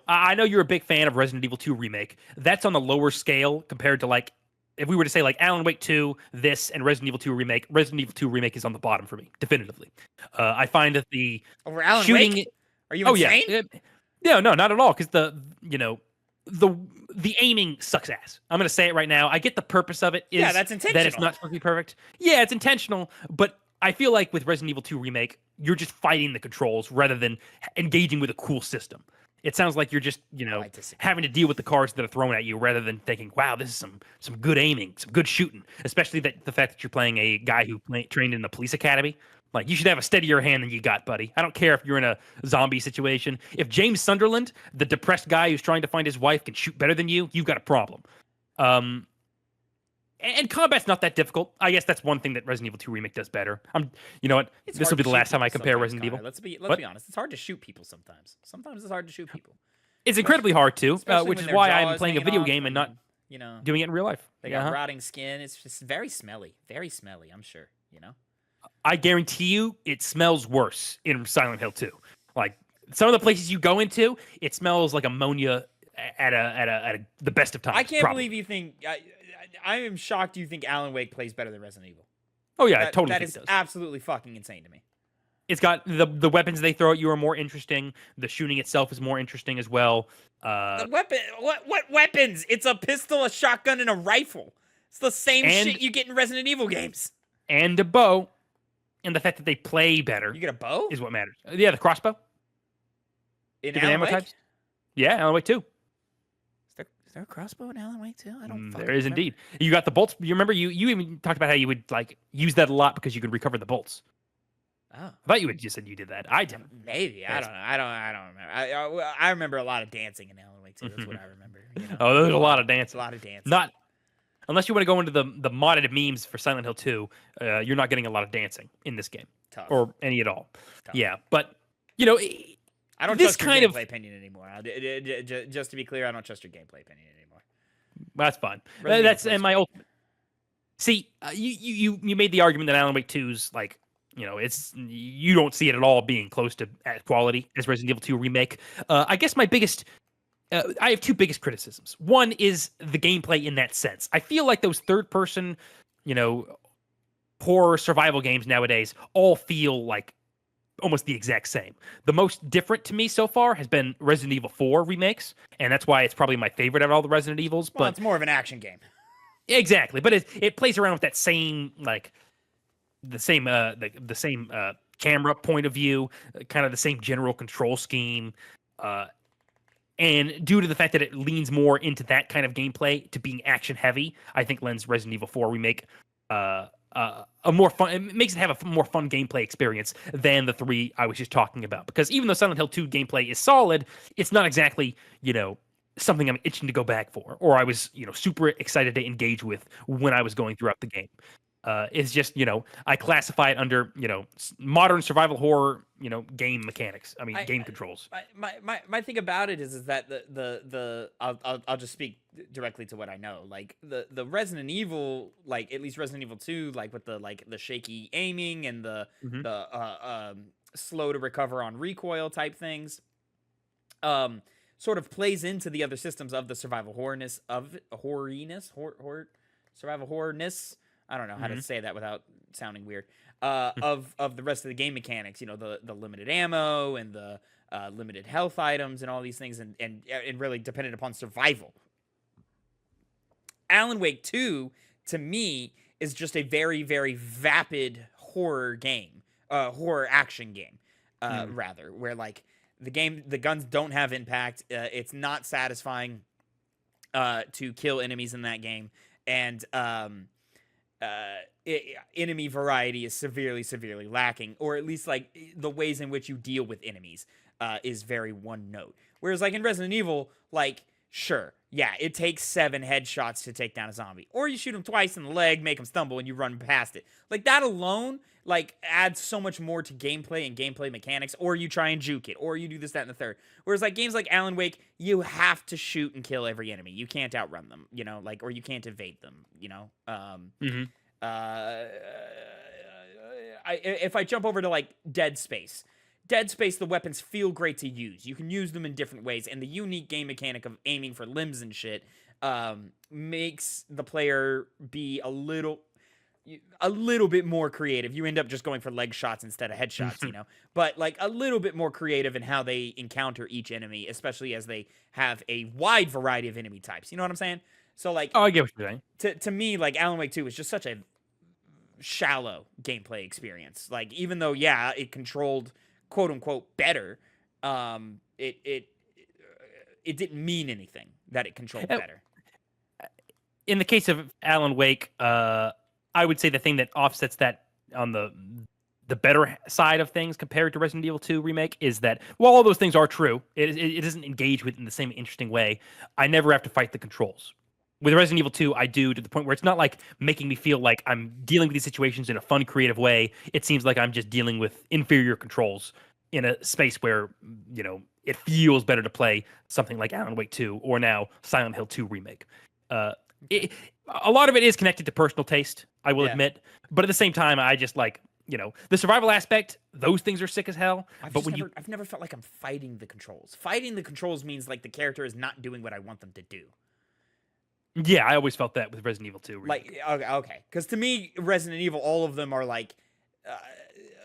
I know you're a big fan of Resident Evil 2 Remake. That's on the lower scale compared to, like, if we were to say, like, Alan Wake 2, this, and Resident Evil 2 Remake, Resident Evil 2 Remake is on the bottom for me, definitively. I find that the over Alan shooting... Wake? Are you insane? Yeah, no, not at all, because the aiming sucks ass. I'm going to say it right now. I get the purpose of it is that's intentional. that it's not supposed to be perfect. Yeah, it's intentional, but I feel like with Resident Evil 2 Remake, you're just fighting the controls rather than engaging with a cool system. It sounds like you're just, having to deal with the cards that are thrown at you rather than thinking, wow, this is some good aiming, some good shooting, especially the fact that you're playing a guy who trained in the police academy. Like, you should have a steadier hand than you got, buddy. I don't care if you're in a zombie situation. If James Sunderland, the depressed guy who's trying to find his wife, can shoot better than you, you've got a problem. And combat's not that difficult. I guess that's one thing that Resident Evil 2 Remake does better. You know what? This will be the last time I compare Resident Evil. Let's be honest. It's hard to shoot people sometimes. Sometimes it's hard to shoot people. It's incredibly hard to, which is why I'm playing a video game and not you know, doing it in real life. They got rotting skin. It's just very smelly. Very smelly, I'm sure, you know? I guarantee you it smells worse in Silent Hill 2. Like, some of the places you go into, it smells like ammonia at the best of times. I can't believe you think... I am shocked you think Alan Wake plays better than Resident Evil. Oh, yeah, I totally that think is it does. Absolutely fucking insane to me. It's got the weapons they throw at you are more interesting. The shooting itself is more interesting as well. The weapon? What weapons? It's a pistol, a shotgun, and a rifle. It's the same shit you get in Resident Evil games. And a bow. And the fact that they play better. You get a bow? Is what matters. Yeah, the crossbow. In Alan Wake? Types. Yeah, Alan Wake 2. Is there a crossbow in Alan Wake 2? I don't There is indeed. You got the bolts. You remember you even talked about how you would like use that a lot because you could recover the bolts. Oh. I thought you had just said you did that. I didn't. Maybe. I don't know. I don't remember. I remember a lot of dancing in Alan Wake 2. That's what I remember. Oh, there's a lot of dancing. A lot of dancing. Not unless you want to go into the modded memes for Silent Hill 2, you're not getting a lot of dancing in this game. Tough. Or any at all. Tough. Yeah, but I don't trust your gameplay opinion anymore. Just to be clear, I don't trust your gameplay opinion anymore. That's fine. That's and my ultimate. See, you made the argument that Alan Wake 2's like, it's you don't see it at all being close to quality as Resident Evil 2 Remake. I guess my biggest, I have two biggest criticisms. One is the gameplay in that sense. I feel like those third-person, horror survival games nowadays all feel like almost the exact same. The most different to me so far has been Resident Evil 4 remakes, and that's why it's probably my favorite out of all the Resident Evils. Well, but it's more of an action game. Exactly, but it plays around with that same the same camera point of view, kind of the same general control scheme, and due to the fact that it leans more into that kind of gameplay to being action heavy, I think lends Resident Evil 4 remake a more fun. It makes it have a more fun gameplay experience than the three I was just talking about. Because even though Silent Hill 2 gameplay is solid, it's not exactly something I'm itching to go back for, or I was super excited to engage with when I was going throughout the game. It's just I classify it under modern survival horror game mechanics. I mean game controls. My thing about it is that the I'll just speak directly to what I know. Like the Resident Evil, like at least Resident Evil 2, like with the shaky aiming and the slow to recover on recoil type things, sort of plays into the other systems of the survival horrorness survival horrorness. I don't know how to say that without sounding weird. Of the rest of the game mechanics, the limited ammo and the limited health items and all these things, and really dependent upon survival. Alan Wake 2, to me, is just a very, very vapid horror game, horror action game, rather, where like the guns don't have impact. It's not satisfying to kill enemies in that game, and enemy variety is severely lacking, or at least like the ways in which you deal with enemies is very one note. Whereas like in Resident Evil, like sure, yeah, it takes 7 headshots to take down a zombie, or you shoot him twice in the leg, make him stumble, and you run past it. Like that alone, like adds so much more to gameplay and gameplay mechanics. Or you try and juke it, or you do this, that, and the third. Whereas like games like Alan Wake, you have to shoot and kill every enemy. You can't outrun them, you know, like, or you can't evade them, you know. If I jump over to like Dead Space, the weapons feel great to use. You can use them in different ways, and the unique game mechanic of aiming for limbs and shit makes the player be a little bit more creative. You end up just going for leg shots instead of headshots, you know, but like a little bit more creative in how they encounter each enemy, especially as they have a wide variety of enemy types. You know what I'm saying? So like, oh, I get what you're saying. To me, like Alan Wake 2 is just such a shallow gameplay experience. Like even though yeah, it controlled quote unquote better, it didn't mean anything that it controlled better. In the case of Alan Wake, I would say the thing that offsets that on the better side of things compared to Resident Evil 2 Remake is that while all those things are true, it doesn't engage with in the same interesting way. I never have to fight the controls. With Resident Evil 2, I do, to the point where it's not like making me feel like I'm dealing with these situations in a fun, creative way. It seems like I'm just dealing with inferior controls in a space where, you know, it feels better to play something like Alan Wake 2 or now Silent Hill 2 Remake. A lot of it is connected to personal taste, I will admit. But at the same time, I just like, you know, the survival aspect, those things are sick as hell. I've never felt like I'm fighting the controls. Fighting the controls means like the character is not doing what I want them to do. Yeah, I always felt that with Resident Evil 2. Like, okay. Because to me, Resident Evil, all of them are like,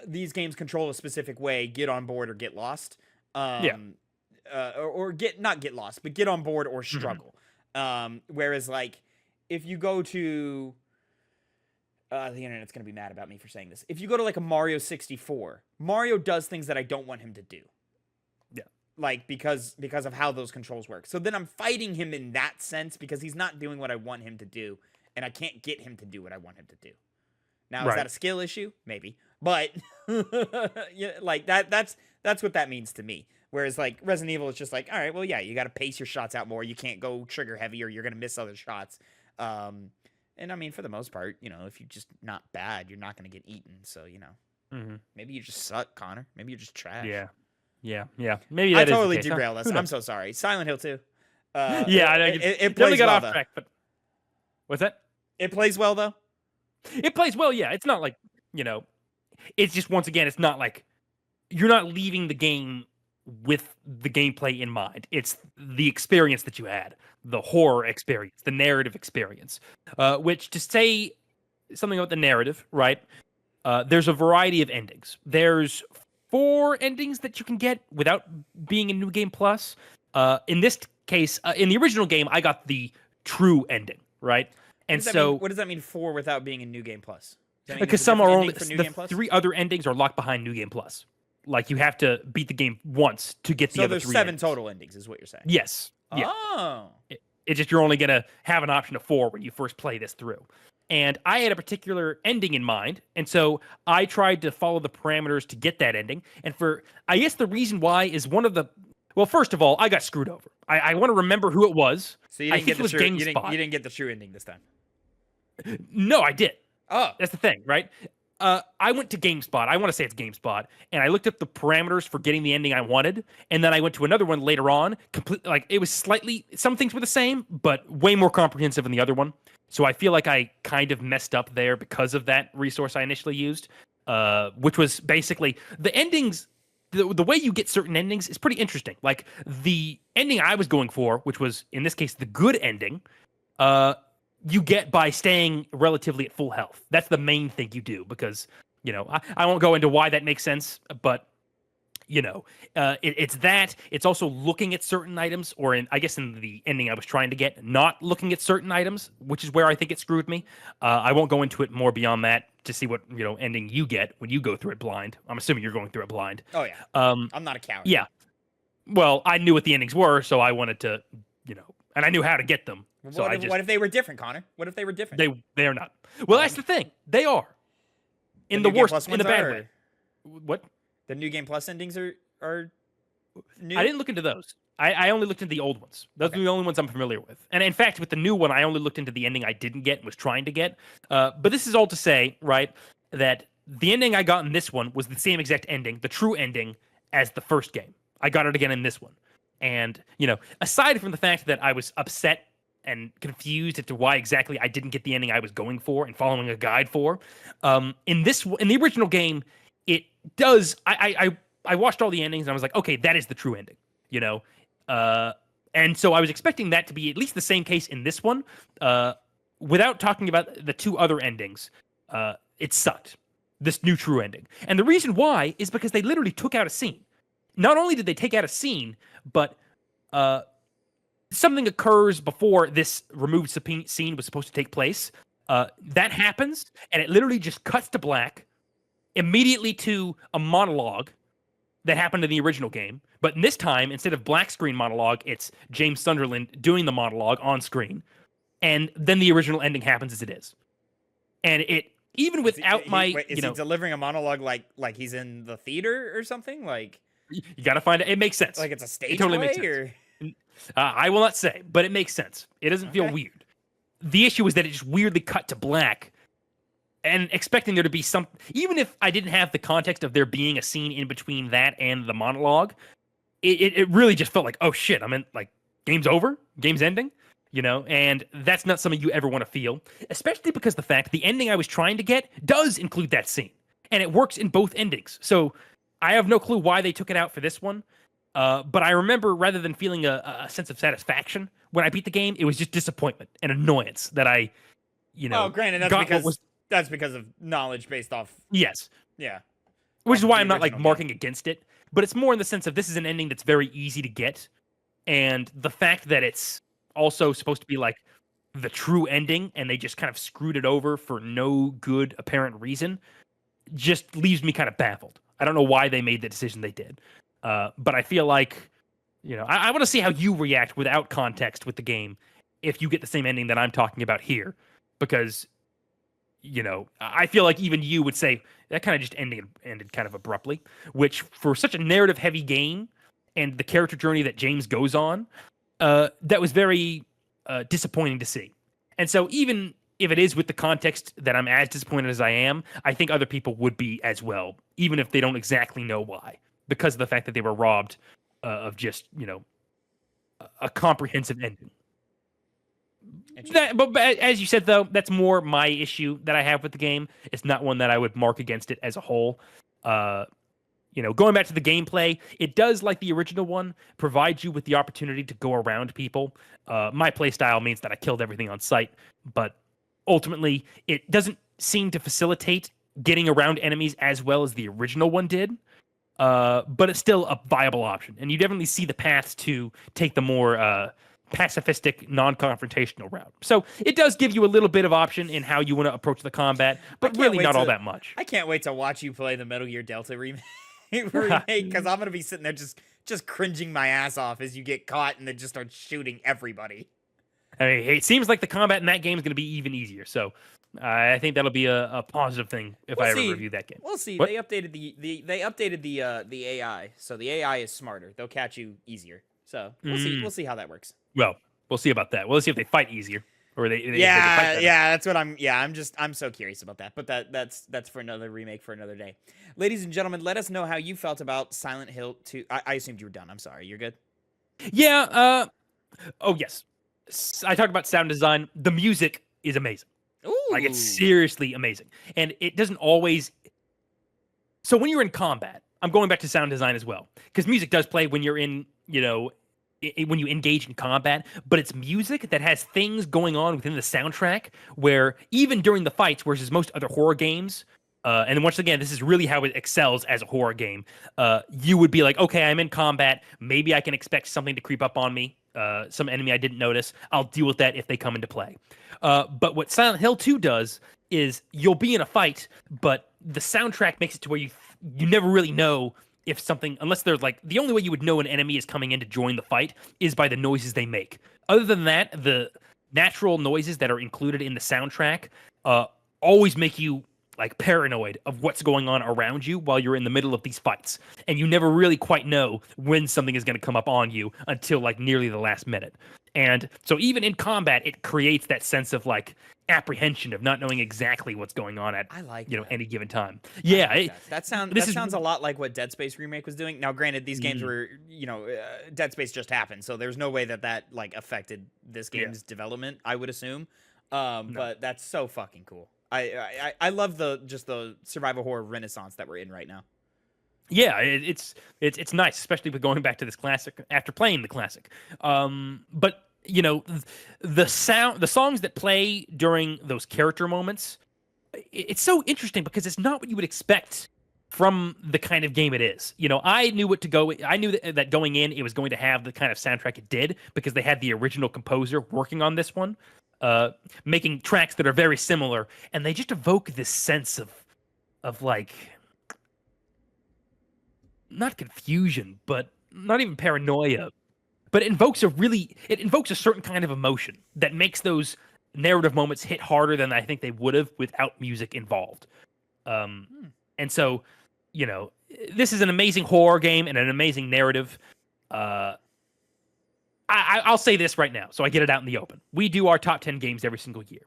these games control a specific way, get on board or get lost. Or not get lost, but get on board or struggle. Whereas, like, if you go to... the internet's going to be mad about me for saying this. If you go to, like, a Mario 64, Mario does things that I don't want him to do. Like, because of how those controls work. So then I'm fighting him in that sense because he's not doing what I want him to do, and I can't get him to do what I want him to do. Now, is that a skill issue? Maybe. But, yeah, like, that's what that means to me. Whereas, like, Resident Evil is just like, all right, well, yeah, you got to pace your shots out more. You can't go trigger heavy or you're going to miss other shots. And, I mean, for the most part, you know, if you're just not bad, you're not going to get eaten. So, you know, maybe you just suck, Connor. Maybe you're just trash. Yeah. Maybe that I totally is the case, derailed us. I'm so sorry. Silent Hill 2. It plays got well, off though. track. But what's that? It plays well, though. It plays well. Yeah, it's not like, you know, it's just, once again, it's not like you're not leaving the game with the gameplay in mind. It's the experience that you had, the horror experience, the narrative experience. Which, to say something about the narrative, right? There's a variety of endings. There's 4 endings that you can get without being in New Game Plus. In this case, in the original game, I got the true ending, right? And what does that mean 4 without being in New Game Plus? Because some are only the 3 other endings are locked behind New Game Plus. Like you have to beat the game once to get the other 3. So there's 7 total endings, is what you're saying? Yes. Yeah. Oh. It's just you're only gonna have an option of 4 when you first play this through. And I had a particular ending in mind, and so I tried to follow the parameters to get that ending. And I guess the reason why is well, first of all, I got screwed over. I want to remember who it was. So you didn't get the true. You didn't get the true ending this time. No, I did. Oh, that's the thing, right? I went to GameSpot. I want to say it's GameSpot, and I looked up the parameters for getting the ending I wanted, and then I went to another one later on. Like it was slightly, some things were the same, but way more comprehensive in the other one. So I feel like I kind of messed up there because of that resource I initially used, which was basically the endings. The way you get certain endings is pretty interesting. Like the ending I was going for, which was in this case the good ending, you get by staying relatively at full health. That's the main thing you do because, you know, I won't go into why that makes sense, but, you know, it's that. It's also looking at certain items, or I guess in the ending I was trying to get, not looking at certain items, which is where I think it screwed me. I won't go into it more beyond that to see what, you know, ending you get when you go through it blind. I'm assuming you're going through it blind. Oh, yeah. I'm not a coward. Yeah. Well, I knew what the endings were, so I wanted to, you know, and I knew how to get them. So What if they were different, Connor? What if they were different? They are not. Well, that's the thing. They are. In the worst, in a bad way. What? The New Game Plus endings are new? I didn't look into those. I only looked into the old ones. Those are the only ones I'm familiar with. And in fact, with the new one, I only looked into the ending I didn't get and was trying to get. But this is all to say, right, that the ending I got in this one was the same exact ending, the true ending, as the first game. I got it again in this one. And, aside from the fact that I was upset and confused as to why exactly I didn't get the ending I was going for and following a guide for, in the original game, it does. I watched all the endings and I was like, okay, that is the true ending, and so I was expecting that to be at least the same case in this one. Without talking about the two other endings, it sucked. This new true ending, and the reason why is because they literally took out a scene. Not only did they take out a scene, but something occurs before this removed scene was supposed to take place. That happens, and it literally just cuts to black immediately to a monologue that happened in the original game. But in this time, instead of black screen monologue, it's James Sunderland doing the monologue on screen. And then the original ending happens as it is. And it, even without is he delivering a monologue like he's in the theater or something? Like, you got to find it. It makes sense. Like it's a stage totally play, makes sense. or? I will not say, but it makes sense. It doesn't feel weird. The issue is that it just weirdly cut to black, and expecting there to be some, even if I didn't have the context of there being a scene in between that and the monologue, it really just felt like, oh shit, I'm in, like, game's over, game's ending, and that's not something you ever want to feel, especially because the fact the ending I was trying to get does include that scene, and it works in both endings. So I have no clue why they took it out for this one. But I remember, rather than feeling a sense of satisfaction when I beat the game, it was just disappointment and annoyance that I, Oh, granted, that's because of knowledge based off. Yes. Yeah. Which is why I'm not like marking against it, but it's more in the sense of this is an ending that's very easy to get, and the fact that it's also supposed to be like the true ending, and they just kind of screwed it over for no good apparent reason, just leaves me kind of baffled. I don't know why they made the decision they did. But I feel like, I want to see how you react without context with the game if you get the same ending that I'm talking about here. Because, I feel like even you would say that kind of just ended kind of abruptly, which for such a narrative-heavy game and the character journey that James goes on, that was very disappointing to see. And so even if it is with the context that I'm as disappointed as I am, I think other people would be as well, even if they don't exactly know why. Because of the fact that they were robbed of just, a comprehensive ending. But as you said, though, that's more my issue that I have with the game. It's not one that I would mark against it as a whole. Going back to the gameplay, it does, like the original one, provide you with the opportunity to go around people. My play style means that I killed everything on sight, but ultimately, it doesn't seem to facilitate getting around enemies as well as the original one did. But it's still a viable option, and you definitely see the path to take the more pacifistic, non-confrontational route. So it does give you a little bit of option in how you want to approach the combat, but really not all that much. I can't wait to watch you play the Metal Gear Delta remake, because I'm gonna be sitting there just cringing my ass off as you get caught and then just start shooting everybody. I mean, it seems like the combat in that game is going to be even easier, so I think that'll be a positive thing if I ever review that game. We'll see. What? They updated the AI, so the AI is smarter. They'll catch you easier. So we'll see. We'll see how that works. Well, we'll see about that. We'll see if they fight easier, or they yeah, that's what I'm. Yeah, I'm so curious about that. But that's for another remake for another day. Ladies and gentlemen, let us know how you felt about Silent Hill 2. I assumed you were done. I'm sorry. You're good. Yeah. Oh yes. I talked about sound design. The music is amazing. Ooh. Like, it's seriously amazing. And it doesn't always... So when you're in combat, I'm going back to sound design as well, because music does play when you're in, when you engage in combat, but it's music that has things going on within the soundtrack where even during the fights, whereas most other horror games, and once again, this is really how it excels as a horror game, you would be like, okay, I'm in combat. Maybe I can expect something to creep up on me. Some enemy I didn't notice. I'll deal with that if they come into play. But what Silent Hill 2 does is you'll be in a fight, but the soundtrack makes it to where you never really know if something, unless they're like, the only way you would know an enemy is coming in to join the fight is by the noises they make. Other than that, the natural noises that are included in the soundtrack always make you like paranoid of what's going on around you while you're in the middle of these fights, and you never really quite know when something is going to come up on you until like nearly the last minute. And so even in combat, it creates that sense of like apprehension of not knowing exactly what's going on at any given time. Yeah, that sounds a lot like what Dead Space remake was doing. Now, granted, these games were Dead Space just happened, so there's no way that like affected this game's development, I would assume. No. But that's so fucking cool. I love the survival horror renaissance that we're in right now. Yeah, it's nice, especially with going back to this classic after playing the classic. But the songs that play during those character moments, it's so interesting because it's not what you would expect from the kind of game it is. I knew that going in, it was going to have the kind of soundtrack it did because they had the original composer working on this one. Making tracks that are very similar, and they just evoke this sense of like not confusion, but not even paranoia, but it invokes a certain kind of emotion that makes those narrative moments hit harder than I think they would have without music involved. And so, this is an amazing horror game and an amazing narrative. I'll say this right now, so I get it out in the open. We do our top 10 games every single year.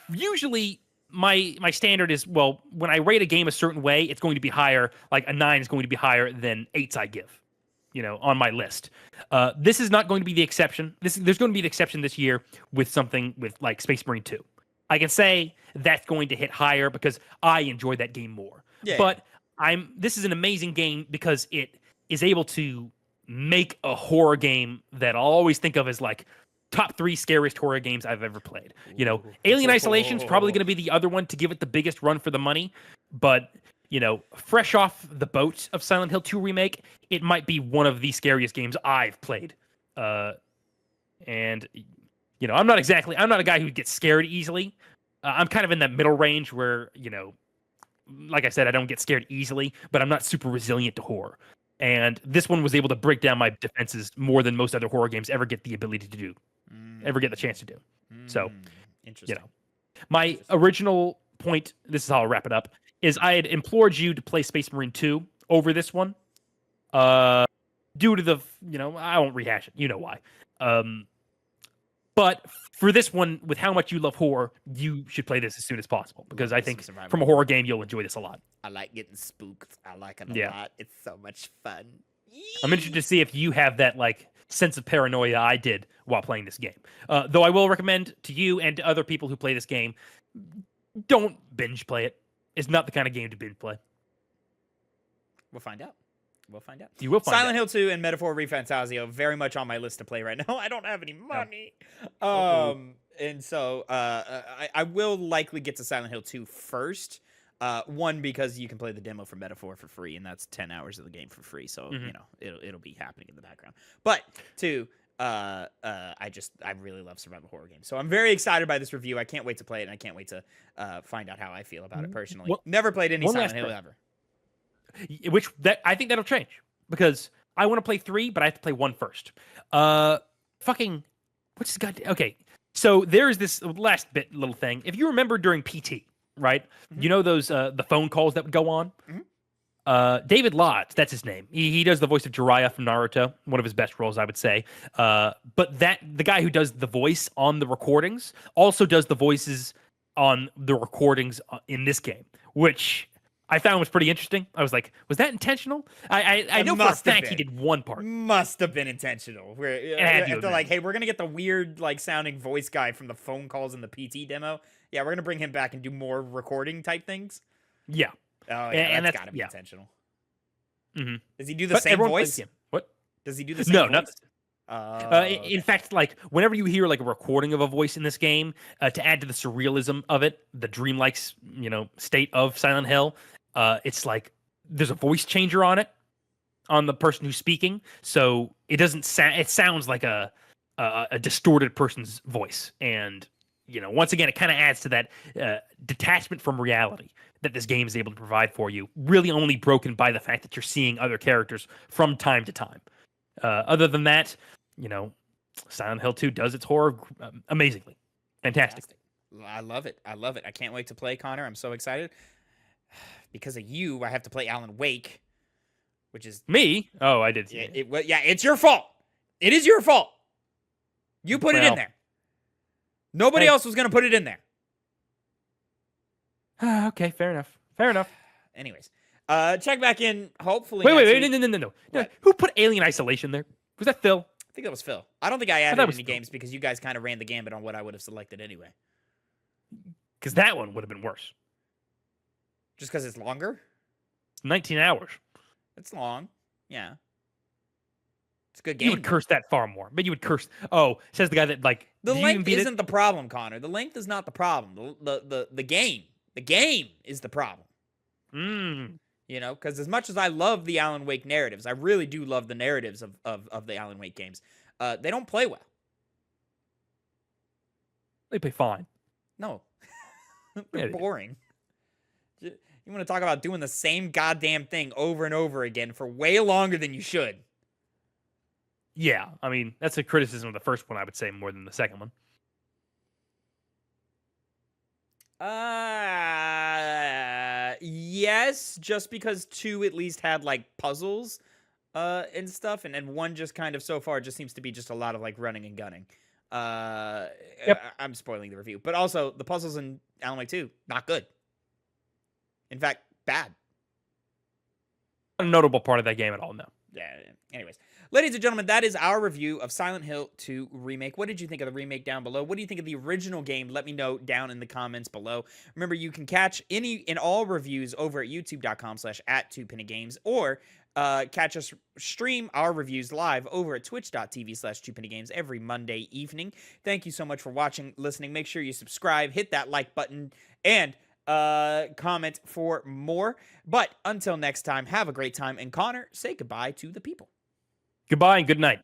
Usually, my standard is, well, when I rate a game a certain way, it's going to be higher. Like a 9 is going to be higher than 8s I give, on my list. This is not going to be the exception. There's going to be the exception this year with something with like Space Marine 2. I can say that's going to hit higher because I enjoy that game more. Yeah. But this is an amazing game because it is able to make a horror game that I'll always think of as like top 3 scariest horror games I've ever played. Alien Isolation is probably going to be the other one to give it the biggest run for the money, but fresh off the boat of Silent Hill 2 remake, it might be one of the scariest games I've played. And I'm not a guy who gets scared easily. I'm kind of in that middle range where, like I said, I don't get scared easily, but I'm not super resilient to horror. And this one was able to break down my defenses more than most other horror games ever get the ability to do, ever get the chance to do. So, interesting. My original point, this is how I'll wrap it up, is I had implored you to play Space Marine 2 over this one. Due to the, I won't rehash it. You know why. But for this one, with how much you love horror, you should play this as soon as possible because I think from a horror game, you'll enjoy this a lot. I like getting spooked. I like it a lot. It's so much fun. I'm interested to see if you have that like sense of paranoia I did while playing this game. Though I will recommend to you and to other people who play this game, don't binge play it. It's not the kind of game to binge play. We'll find out. You will find out. Silent Hill 2 and Metaphor Refantasio very much on my list to play right now. I don't have any money. And so I will likely get to Silent Hill 2 first. One, because you can play the demo for Metaphor for free, and that's 10 hours of the game for free. So, it'll be happening in the background. But two, I really love survival horror games. So I'm very excited by this review. I can't wait to play it, and I can't wait to find out how I feel about it personally. Never played any Silent Hill ever. I think that'll change because I want to play 3, but I have to play 1 first. What's this goddamn? Okay, so there's this last little thing. If you remember during PT, right? Mm-hmm. Those the phone calls that would go on. Mm-hmm. David Lodge, that's his name. He does the voice of Jiraiya from Naruto, one of his best roles, I would say. But the guy who does the voice on the recordings also does the voices on the recordings in this game, which I found was pretty interesting. I was like, was that intentional? I know for a fact he did one part. Must have been intentional. They're like, hey, we're going to get the weird like sounding voice guy from the phone calls in the PT demo. Yeah, we're going to bring him back and do more recording type things. Yeah. Oh, yeah, that's got to be intentional. Mm-hmm. Does he do the same voice? What? Does he do the same voice? No. In fact, like whenever you hear like a recording of a voice in this game, to add to the surrealism of it, the dreamlike, state of Silent Hill, it's like there's a voice changer on it, on the person who's speaking, so it doesn't sound. It sounds like a distorted person's voice, and once again, it kind of adds to that detachment from reality that this game is able to provide for you. Really, only broken by the fact that you're seeing other characters from time to time. Other than that, Silent Hill 2 does its horror amazingly. Fantastic. I love it. I love it. I can't wait to play, Connor. I'm so excited. Because of you, I have to play Alan Wake, which is... Me? Oh, I did. Yeah, it's your fault. It is your fault. You put it in there. Nobody else was going to put it in there. Okay, fair enough. Fair enough. Anyways, check back in, hopefully. Wait, no. Who put Alien Isolation there? Was that Phil? I think that was Phil. I don't think I added any games because you guys kind of ran the gambit on what I would have selected anyway. Because that one would have been worse. Just because it's longer? 19 hours. It's long. Yeah. It's a good game. You would curse that far more. But you would curse... Oh, says the guy that, like... The length isn't the problem, Connor. The length is not the problem. The game. The game is the problem. You know, because as much as I love the Alan Wake narratives, I really do love the narratives of the Alan Wake games. They don't play well. They play fine. No. They're boring. You want to talk about doing the same goddamn thing over and over again for way longer than you should. Yeah, I mean, that's a criticism of the first one, I would say, more than the second one. Yes, just because 2 at least had, like, puzzles and stuff, and 1 just kind of, so far, just seems to be just a lot of, like, running and gunning. I'm spoiling the review. But also, the puzzles in Alan Wake 2, not good. In fact, bad. Not a notable part of that game at all, no. Yeah, anyways. Ladies and gentlemen, that is our review of Silent Hill 2 Remake. What did you think of the remake down below? What do you think of the original game? Let me know down in the comments below. Remember, you can catch any and all reviews over at youtube.com/@TwoPennyGames or catch us stream our reviews live over at twitch.tv/TwoPennyGames every Monday evening. Thank you so much for watching, listening. Make sure you subscribe, hit that like button, and comment for more. But until next time, have a great time. And Connor, say goodbye to the people. Goodbye and good night.